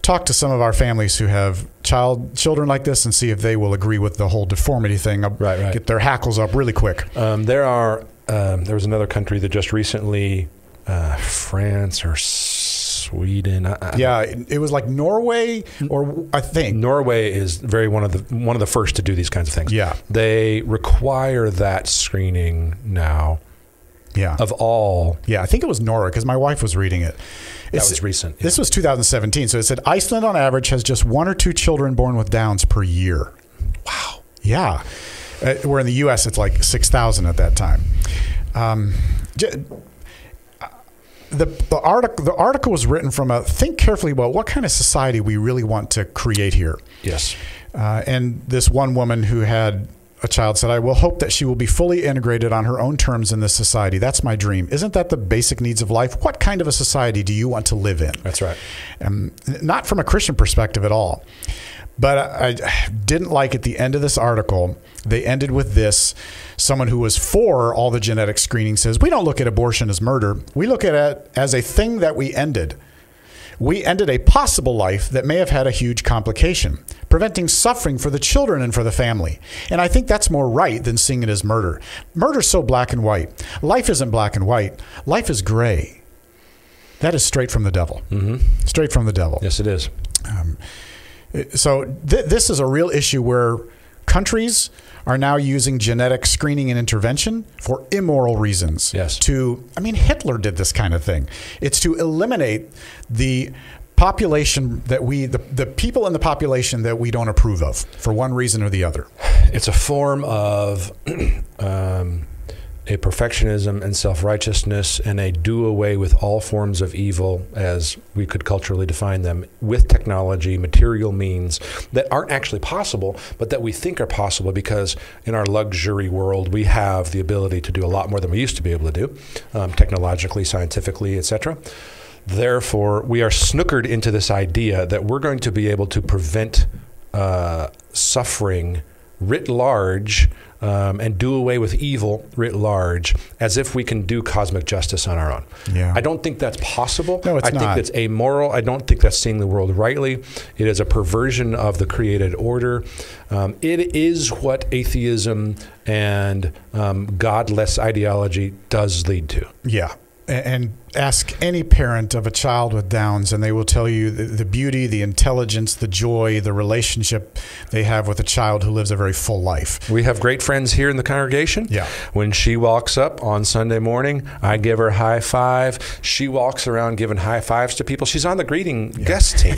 Talk to some of our families who have children like this and see if they will agree with the whole deformity thing. Right. Get their hackles up really quick. There was another country that just recently, France or Sweden. It was like Norway, or I think Norway is one of the first to do these kinds of things. Yeah, they require that screening now. Yeah, of all. Yeah, I think it was Norway because my wife was reading it. That was recent. Yeah. This was 2017. So it said Iceland on average has just 1 or 2 children born with Downs per year. Wow. Yeah. Where in the U.S. it's like 6,000 at that time. The article was written from think carefully about what kind of society we really want to create here. Yes. And this one woman who had a child said, I will hope that she will be fully integrated on her own terms in this society. That's my dream. Isn't that the basic needs of life? What kind of a society do you want to live in? That's right. Not from a Christian perspective at all. But I didn't like at the end of this article, they ended with this. Someone who was for all the genetic screening says, we don't look at abortion as murder. We look at it as a thing that we ended. We ended a possible life that may have had a huge complication, preventing suffering for the children and for the family. And I think that's more right than seeing it as murder. Murder's so black and white. Life isn't black and white. Life is gray. That is straight from the devil. Mm-hmm. Straight from the devil. Yes, it is. So this is a real issue where countries are now using genetic screening and intervention for immoral reasons. Yes. Hitler did this kind of thing. It's to eliminate the population that the people in the population that we don't approve of for one reason or the other. It's a form of a perfectionism and self-righteousness and a do away with all forms of evil, as we could culturally define them, with technology, material means that aren't actually possible, but that we think are possible because in our luxury world, we have the ability to do a lot more than we used to be able to do, technologically, scientifically, etc. Therefore, we are snookered into this idea that we're going to be able to prevent suffering writ large and do away with evil writ large, as if we can do cosmic justice on our own. Yeah. I don't think that's possible. No, it's not. I think that's amoral. I don't think that's seeing the world rightly. It is a perversion of the created order. It is what atheism and godless ideology does lead to. Yeah. And ask any parent of a child with Downs, and they will tell you the beauty, the intelligence, the joy, the relationship they have with a child who lives a very full life. We have great friends here in the congregation. Yeah. When she walks up on Sunday morning, I give her a high five. She walks around giving high fives to people. She's on the greeting guest team.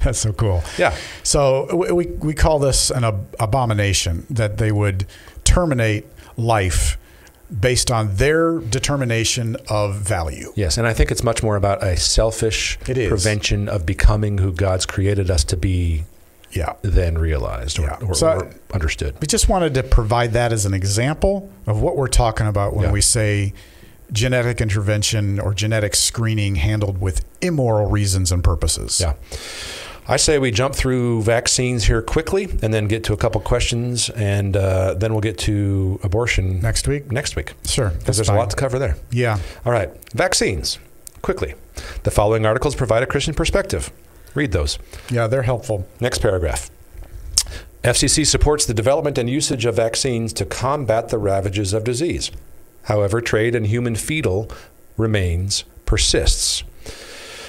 That's so cool. Yeah. So we call this an abomination, that they would terminate life based on their determination of value. Yes, and I think it's much more about a selfish prevention of becoming who God's created us to be than realized or understood. We just wanted to provide that as an example of what we're talking about when we say genetic intervention or genetic screening handled with immoral reasons and purposes. Yeah. I say we jump through vaccines here quickly and then get to a couple questions, and then we'll get to abortion next week. Sure. Because there's a lot to cover there. Yeah. All right. Vaccines. Quickly. The following articles provide a Christian perspective. Read those. Yeah, they're helpful. Next paragraph. FCC supports the development and usage of vaccines to combat the ravages of disease. However, trade in human fetal remains persists.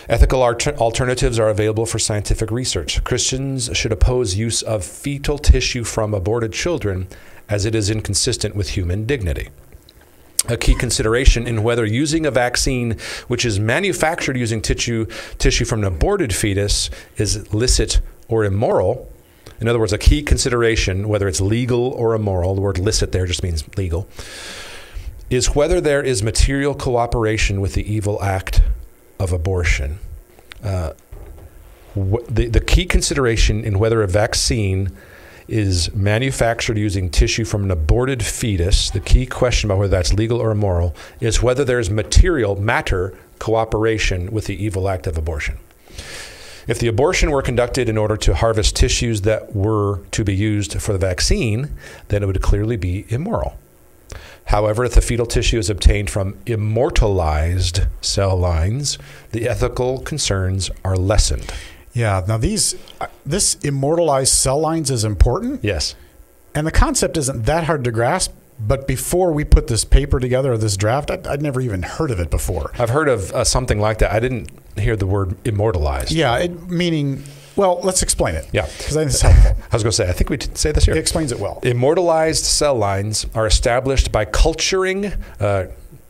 Ethical alternatives are available for scientific research. Christians should oppose use of fetal tissue from aborted children, as it is inconsistent with human dignity. A key consideration in whether using a vaccine which is manufactured using tissue from an aborted fetus is licit or immoral. In other words, a key consideration, whether it's legal or immoral, the word licit there just means legal, is whether there is material cooperation with the evil act of abortion. The key consideration in whether a vaccine is manufactured using tissue from an aborted fetus, the key question about whether that's legal or immoral, is whether there's matter cooperation with the evil act of abortion. If the abortion were conducted in order to harvest tissues that were to be used for the vaccine, then it would clearly be immoral. However, if the fetal tissue is obtained from immortalized cell lines, the ethical concerns are lessened. Yeah. Now, this immortalized cell lines is important. Yes. And the concept isn't that hard to grasp. But before we put this paper together, or this draft, I'd never even heard of it before. I've heard of something like that. I didn't hear the word immortalized. Yeah, meaning... Well, let's explain it. Yeah. Because I think it's helpful. I was going to say, I think we say this here. It explains it well. Immortalized cell lines are established by culturing,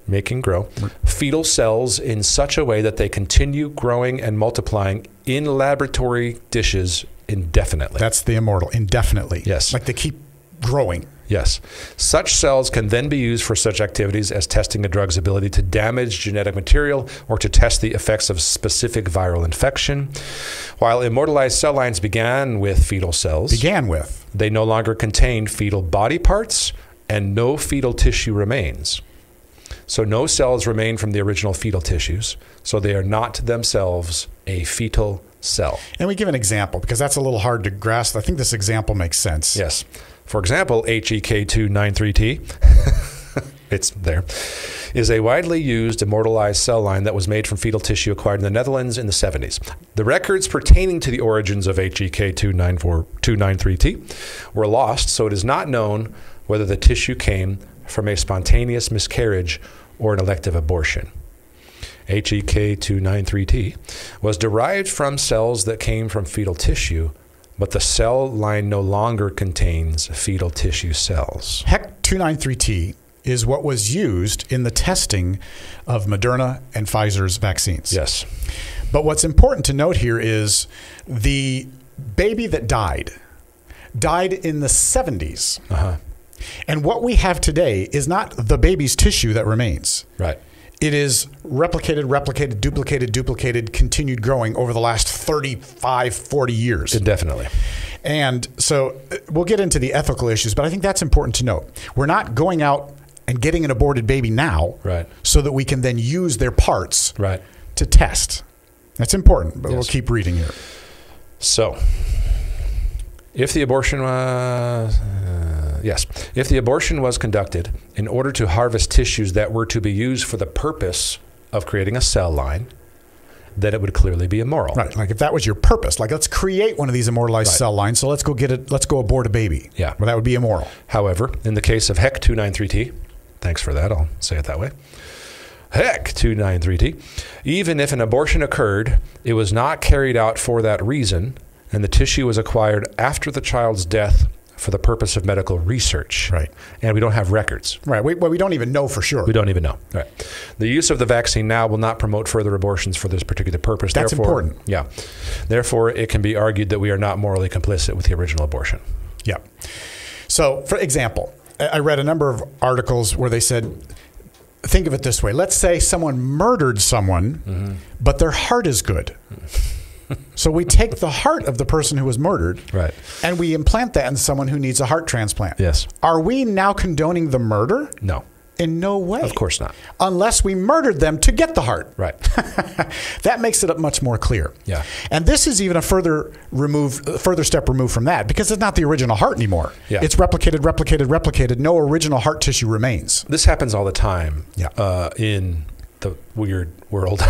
making grow, fetal cells in such a way that they continue growing and multiplying in laboratory dishes indefinitely. That's the immortal, indefinitely. Yes. Like they keep growing. Yes. Such cells can then be used for such activities as testing a drug's ability to damage genetic material or to test the effects of specific viral infection. While immortalized cell lines began with fetal cells. They no longer contain fetal body parts, and no fetal tissue remains. So no cells remain from the original fetal tissues, so they are not themselves a fetal cell. And we give an example because that's a little hard to grasp. I think this example makes sense. Yes. For example, HEK293T, it's there, is a widely used immortalized cell line that was made from fetal tissue acquired in the Netherlands in the 70s. The records pertaining to the origins of HEK293T were lost, so it is not known whether the tissue came from a spontaneous miscarriage or an elective abortion. HEK293T was derived from cells that came from fetal tissue, but the cell line no longer contains fetal tissue cells. HEK293T is what was used in the testing of Moderna and Pfizer's vaccines. Yes. But what's important to note here is the baby that died in the 70s. Uh-huh. And what we have today is not the baby's tissue that remains. Right. It is replicated, duplicated, continued growing over the last 35, 40 years. Definitely. And so we'll get into the ethical issues, but I think that's important to note. We're not going out and getting an aborted baby now, right, so that we can then use their parts, right, to test. That's important, but yes. We'll keep reading here. So, if the abortion was conducted in order to harvest tissues that were to be used for the purpose of creating a cell line, then it would clearly be immoral. Right. Like if that was your purpose, like let's create one of these immortalized cell lines, so let's go get it, let's go abort a baby. Yeah. Well, that would be immoral. However, in the case of HEK293T, thanks for that, I'll say it that way. HEK293T, even if an abortion occurred, it was not carried out for that reason, and the tissue was acquired after the child's death for the purpose of medical research. Right. And we don't have records. Right. We don't even know for sure. We don't even know. Right. The use of the vaccine now will not promote further abortions for this particular purpose. That's important. Yeah. Therefore, it can be argued that we are not morally complicit with the original abortion. Yeah. So, for example, I read a number of articles where they said, think of it this way. Let's say someone murdered someone, but their heart is good. So we take the heart of the person who was murdered, right, and we implant that in someone who needs a heart transplant. Yes. Are we now condoning the murder? No. In no way. Of course not. Unless we murdered them to get the heart. Right. That makes it much more clear. Yeah. And this is even a further step removed from that, because it's not the original heart anymore. Yeah. It's replicated. No original heart tissue remains. This happens all the time. Yeah. In the weird world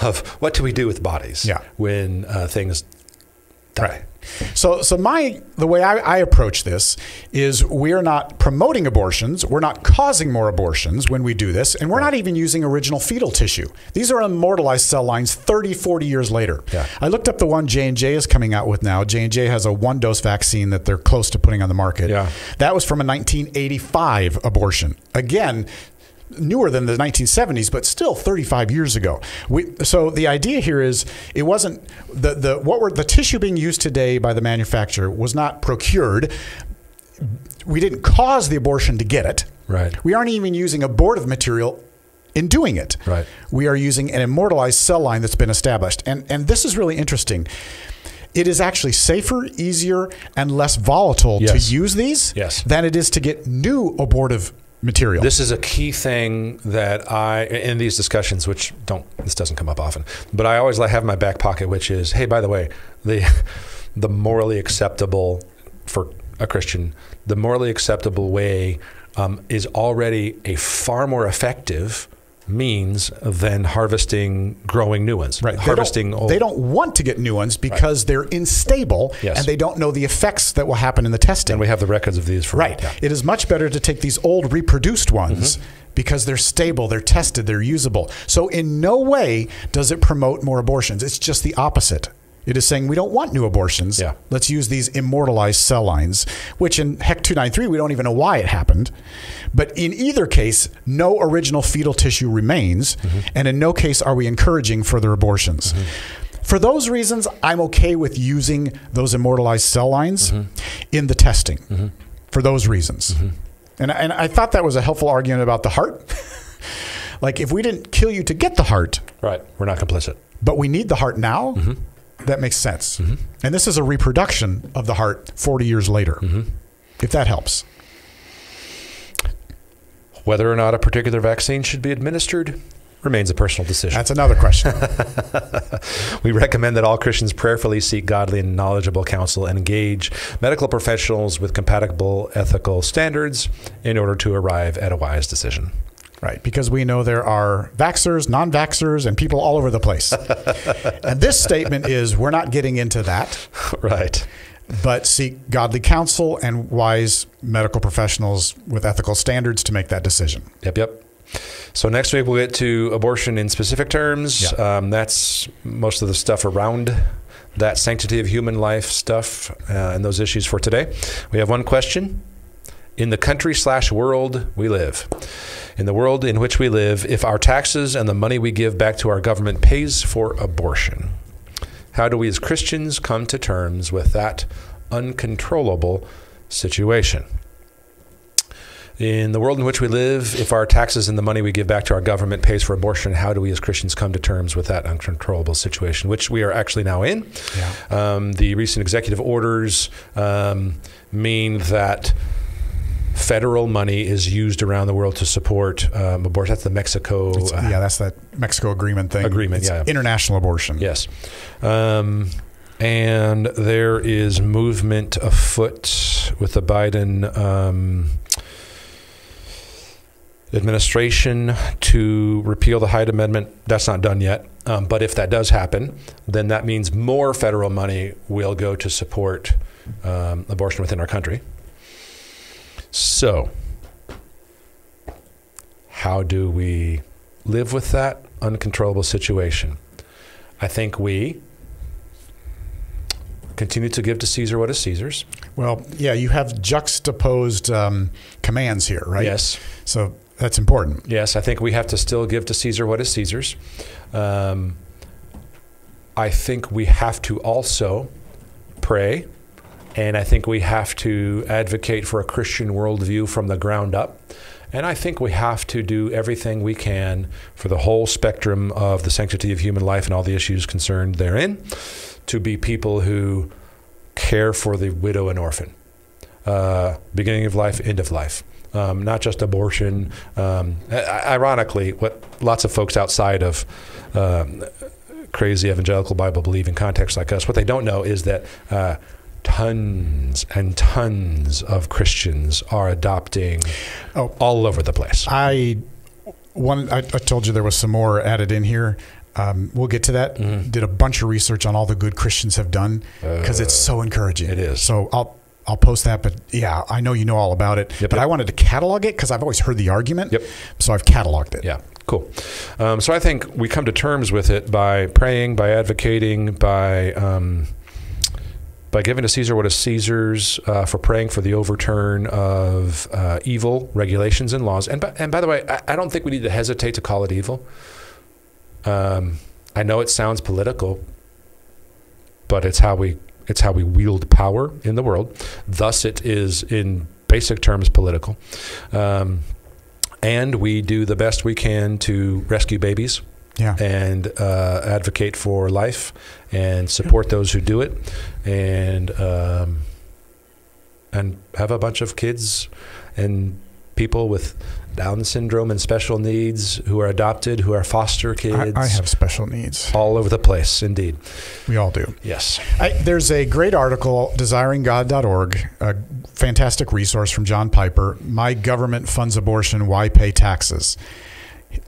of what do we do with bodies? Yeah. When things die. Right. So the way I approach this is we're not promoting abortions. We're not causing more abortions when we do this. And we're not even using original fetal tissue. These are immortalized cell lines 30, 40 years later. Yeah. I looked up the one J&J is coming out with now. J&J has a one-dose vaccine that they're close to putting on the market. Yeah. That was from a 1985 abortion. Again, newer than the 1970s, but still 35 years ago. So the idea here is it wasn't the tissue being used today by the manufacturer was not procured. We didn't cause the abortion to get it. Right. We aren't even using abortive material in doing it. Right. We are using an immortalized cell line that's been established. And this is really interesting. It is actually safer, easier, and less volatile to use these than it is to get new abortive material. This is a key thing that in these discussions, this doesn't come up often, but I always have in my back pocket, which is, hey, by the way, the morally acceptable for a Christian, the morally acceptable way is already a far more effective means than growing new ones. Right. Harvesting old. They don't want to get new ones because they're unstable and they don't know the effects that will happen in the testing. And we have the records of these. It is much better to take these old reproduced ones because they're stable, they're tested, they're usable. So in no way does it promote more abortions. It's just the opposite. It is saying we don't want new abortions. Yeah. Let's use these immortalized cell lines, which in HEK293, we don't even know why it happened. But in either case, no original fetal tissue remains, and in no case are we encouraging further abortions. For those reasons, I'm okay with using those immortalized cell lines in the testing, for those reasons. And I thought that was a helpful argument about the heart. Like if we didn't kill you to get the heart. Right, we're not complicit. But we need the heart now. that makes sense. And this is a reproduction of the heart 40 years later, if that helps. Whether or not a particular vaccine should be administered remains a personal decision. That's another question. We recommend that all Christians prayerfully seek godly and knowledgeable counsel and engage medical professionals with compatible ethical standards in order to arrive at a wise decision. Right, because we know there are vaxxers, non-vaxxers, and people all over the place. And this statement is, we're not getting into that. Right. But seek godly counsel and wise medical professionals with ethical standards to make that decision. Yep. So next week we'll get to abortion in specific terms. Yeah. That's most of the stuff around that sanctity of human life stuff and those issues for today. We have one question. In the country/world we live, in the world in which we live, if our taxes and the money we give back to our government pays for abortion, how do we as Christians come to terms with that uncontrollable situation? In the world in which we live, if our taxes and the money we give back to our government pays for abortion, how do we as Christians come to terms with that uncontrollable situation, which we are actually now in? Yeah. The recent executive orders mean that federal money is used around the world to support abortion. That's the Mexico. That's that Mexico agreement thing. It's international abortion. Yes. And there is movement afoot with the Biden administration to repeal the Hyde Amendment. That's not done yet. But if that does happen, then that means more federal money will go to support abortion within our country. So, how do we live with that uncontrollable situation? I think we continue to give to Caesar what is Caesar's. Well, yeah, you have juxtaposed commands here, right? Yes. So that's important. Yes, I think we have to still give to Caesar what is Caesar's. I think we have to also pray. And I think we have to advocate for a Christian worldview from the ground up. And I think we have to do everything we can for the whole spectrum of the sanctity of human life and all the issues concerned therein to be people who care for the widow and orphan, beginning of life, end of life. Not just abortion. Ironically, what lots of folks outside of crazy evangelical Bible believing contexts like us, what they don't know is that tons and tons of Christians are adopting all over the place. I told you there was some more added in here. We'll get to that. Did a bunch of research on all the good Christians have done because it's so encouraging. It is. So I'll post that, but yeah, I know you know all about it. But I wanted to catalog it because I've always heard the argument. So I've cataloged it. Yeah, cool. So I think we come to terms with it by praying, by advocating, by giving to Caesar what is Caesar's, for praying for the overturn of evil regulations and laws. And by the way, I don't think we need to hesitate to call it evil. I know it sounds political, but it's how we wield power in the world. Thus, it is in basic terms political. And we do the best we can to rescue babies. And advocate for life and support those who do it, and have a bunch of kids and people with Down syndrome and special needs who are adopted, who are foster kids. I have special needs. All over the place, indeed. We all do. Yes. There's a great article, desiringgod.org, a fantastic resource from John Piper, My Government Funds Abortion, Why Pay Taxes?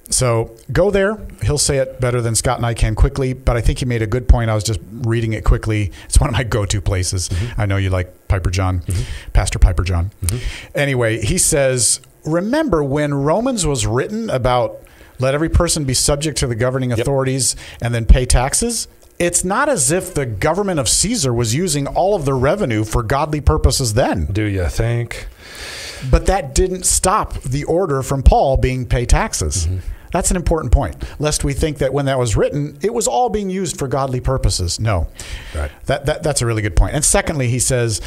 So go there. He'll say it better than Scott and I can quickly, but I think he made a good point. I was just reading it quickly. It's one of my go-to places. I know you like Piper John, Pastor Piper John. Anyway, he says, remember when Romans was written about let every person be subject to the governing authorities and then pay taxes? It's not as if the government of Caesar was using all of the revenue for godly purposes then. Do you think? But that didn't stop the order from Paul being pay taxes. That's an important point, lest we think that when that was written, it was all being used for godly purposes. No. Right. That's a really good point. And secondly, he says,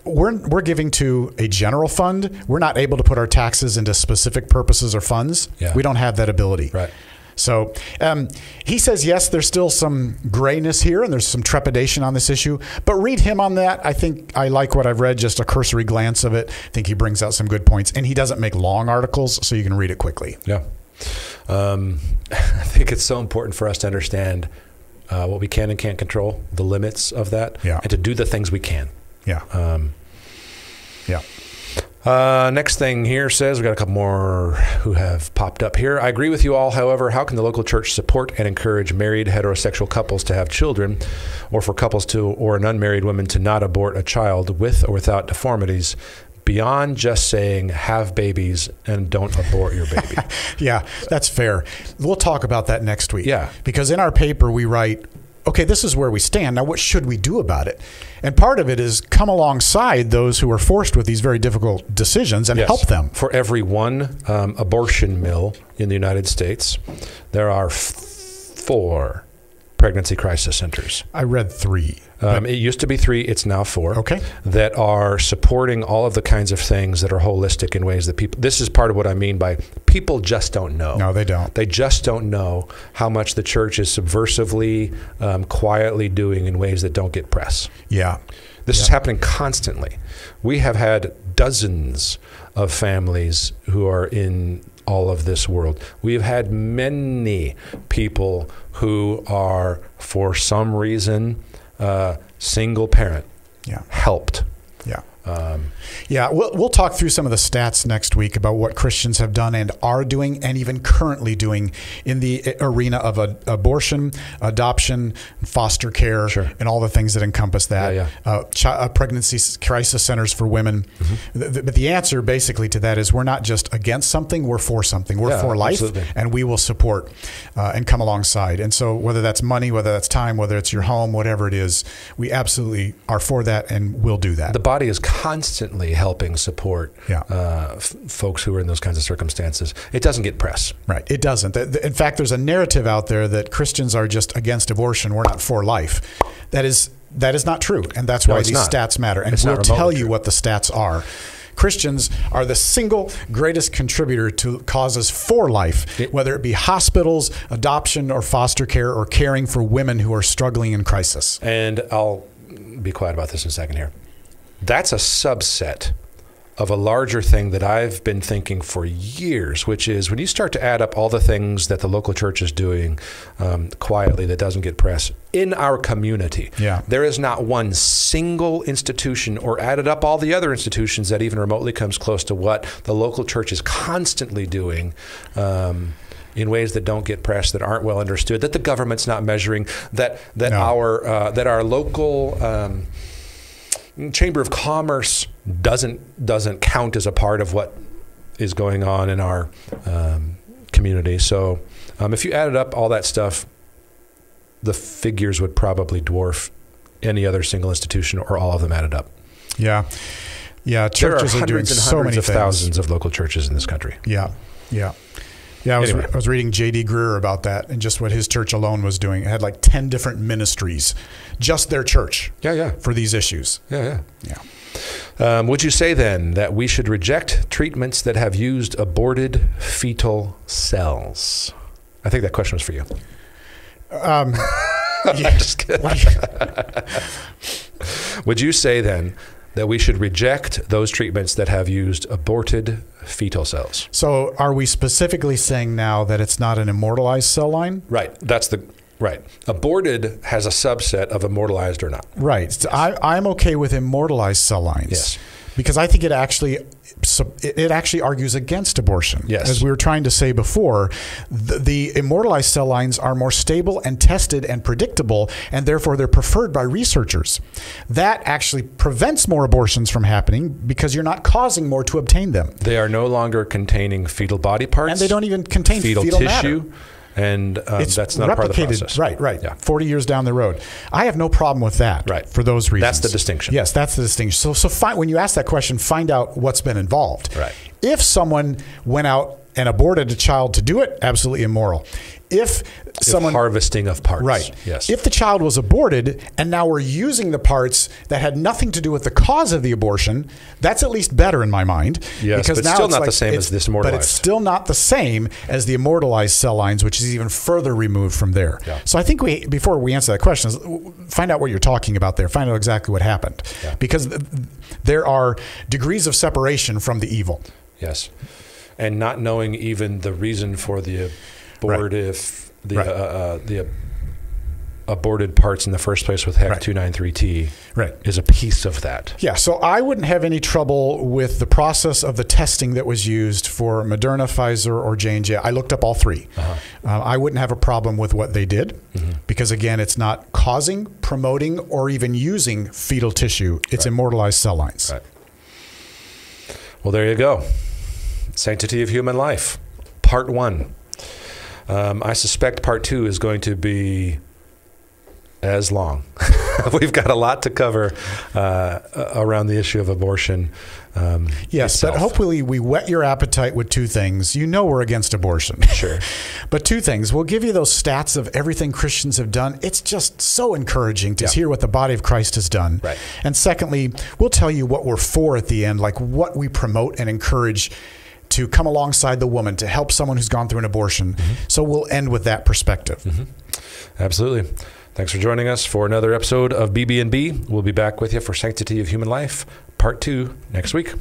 we're giving to a general fund. We're not able to put our taxes into specific purposes or funds. We don't have that ability. Right. So he says, yes, there's still some grayness here and there's some trepidation on this issue, but read him on that. I think I like what I've read, just a cursory glance of it. I think he brings out some good points, and he doesn't make long articles, so you can read it quickly. Yeah. I think it's so important for us to understand what we can and can't control, the limits of that, and to do the things we can. Yeah. Next thing here says, we've got a couple more who have popped up here. I agree with you all. However, how can the local church support and encourage married heterosexual couples to have children, or for couples to, or an unmarried woman to not abort a child with or without deformities, beyond just saying have babies and don't abort your baby? Yeah, that's fair. We'll talk about that next week. Yeah. Because in our paper we write, okay, this is where we stand. Now, what should we do about it? And part of it is come alongside those who are forced with these very difficult decisions and help them. For every one abortion mill in the United States, there are 4 pregnancy crisis centers. I read 3. It used to be 3. It's now 4. Okay. That are supporting all of the kinds of things that are holistic in ways that people, this is part of what I mean by people just don't know. No, they don't. They just don't know how much the church is subversively, quietly doing in ways that don't get press. Yeah. This is happening constantly. We have had dozens of families who are in all of this world. We've had many people who are, for some reason, single parent, helped. Yeah. We'll talk through some of the stats next week about what Christians have done and are doing and even currently doing in the arena of abortion, adoption, foster care, and all the things that encompass that. Pregnancy crisis centers for women. But the answer basically to that is we're not just against something, we're for something. We're for life, and we will support and come alongside. And so whether that's money, whether that's time, whether it's your home, whatever it is, we absolutely are for that and will do that. The body is constantly helping support folks who are in those kinds of circumstances. It doesn't get press. Right. It doesn't. In fact, there's a narrative out there that Christians are just against abortion. We're not for life. That is not true. And that's why these stats matter. And we'll tell you what the stats are. Christians are the single greatest contributor to causes for life, whether it be hospitals, adoption, or foster care, or caring for women who are struggling in crisis. And I'll be quiet about this in a second here. That's a subset of a larger thing that I've been thinking for years, which is when you start to add up all the things that the local church is doing quietly that doesn't get press in our community, there is not one single institution, or added up all the other institutions, that even remotely comes close to what the local church is constantly doing in ways that don't get press, that aren't well understood, that the government's not measuring, that our local Chamber of Commerce doesn't count as a part of what is going on in our community. So if you added up all that stuff, the figures would probably dwarf any other single institution or all of them added up. Yeah. Churches are doing so many things. Thousands of local churches in this country. Yeah. I was reading J.D. Greer about that and just what his church alone was doing. It had like 10 different ministries, just their church, for these issues. Would you say then that we should reject treatments that have used aborted fetal cells? I think that question was for you. I'm just kidding. Would you say then that we should reject those treatments that have used aborted fetal cells? So are we specifically saying now that it's not an immortalized cell line? Right. Aborted has a subset of immortalized or not. Right. So I'm okay with immortalized cell lines. Yes. Because I think it actually argues against abortion. Yes. As we were trying to say before, the immortalized cell lines are more stable and tested and predictable, and therefore they're preferred by researchers. That actually prevents more abortions from happening because you're not causing more to obtain them. They are no longer containing fetal body parts. And they don't even contain fetal tissue. Matter. And that's not part of the process. Right. Yeah. 40 years down the road. I have no problem with that. Right. For those reasons. That's the distinction. Yes, that's the distinction. So when you ask that question, find out what's been involved. Right. If someone went out and aborted a child to do it, absolutely immoral. If harvesting of parts. Right. Yes. If the child was aborted and now we're using the parts that had nothing to do with the cause of the abortion, that's at least better in my mind. Yes, because but now still it's not like the same as this immortalized. But it's still not the same as the immortalized cell lines, which is even further removed from there. Yeah. So I think before we answer that question, find out what you're talking about there. Find out exactly what happened. Yeah. Because there are degrees of separation from the evil. Yes. And not knowing even the reason for the abortive, the aborted parts in the first place with HEC 293T is a piece of that. Yeah, so I wouldn't have any trouble with the process of the testing that was used for Moderna, Pfizer, or J&J. I looked up all three. I wouldn't have a problem with what they did because, again, it's not causing, promoting, or even using fetal tissue. It's immortalized cell lines. Right. Well, there you go. Sanctity of Human Life, Part 1. I suspect Part 2 is going to be as long. We've got a lot to cover around the issue of abortion. Yes, itself. But hopefully we whet your appetite with two things. You know we're against abortion. Sure. But two things. We'll give you those stats of everything Christians have done. It's just so encouraging to hear what the body of Christ has done. Right. And secondly, we'll tell you what we're for at the end, like what we promote and encourage to come alongside the woman to help someone who's gone through an abortion. So we'll end with that perspective. Absolutely. Thanks for joining us for another episode of BB&B. We'll be back with you for Sanctity of Human Life, Part 2, next week.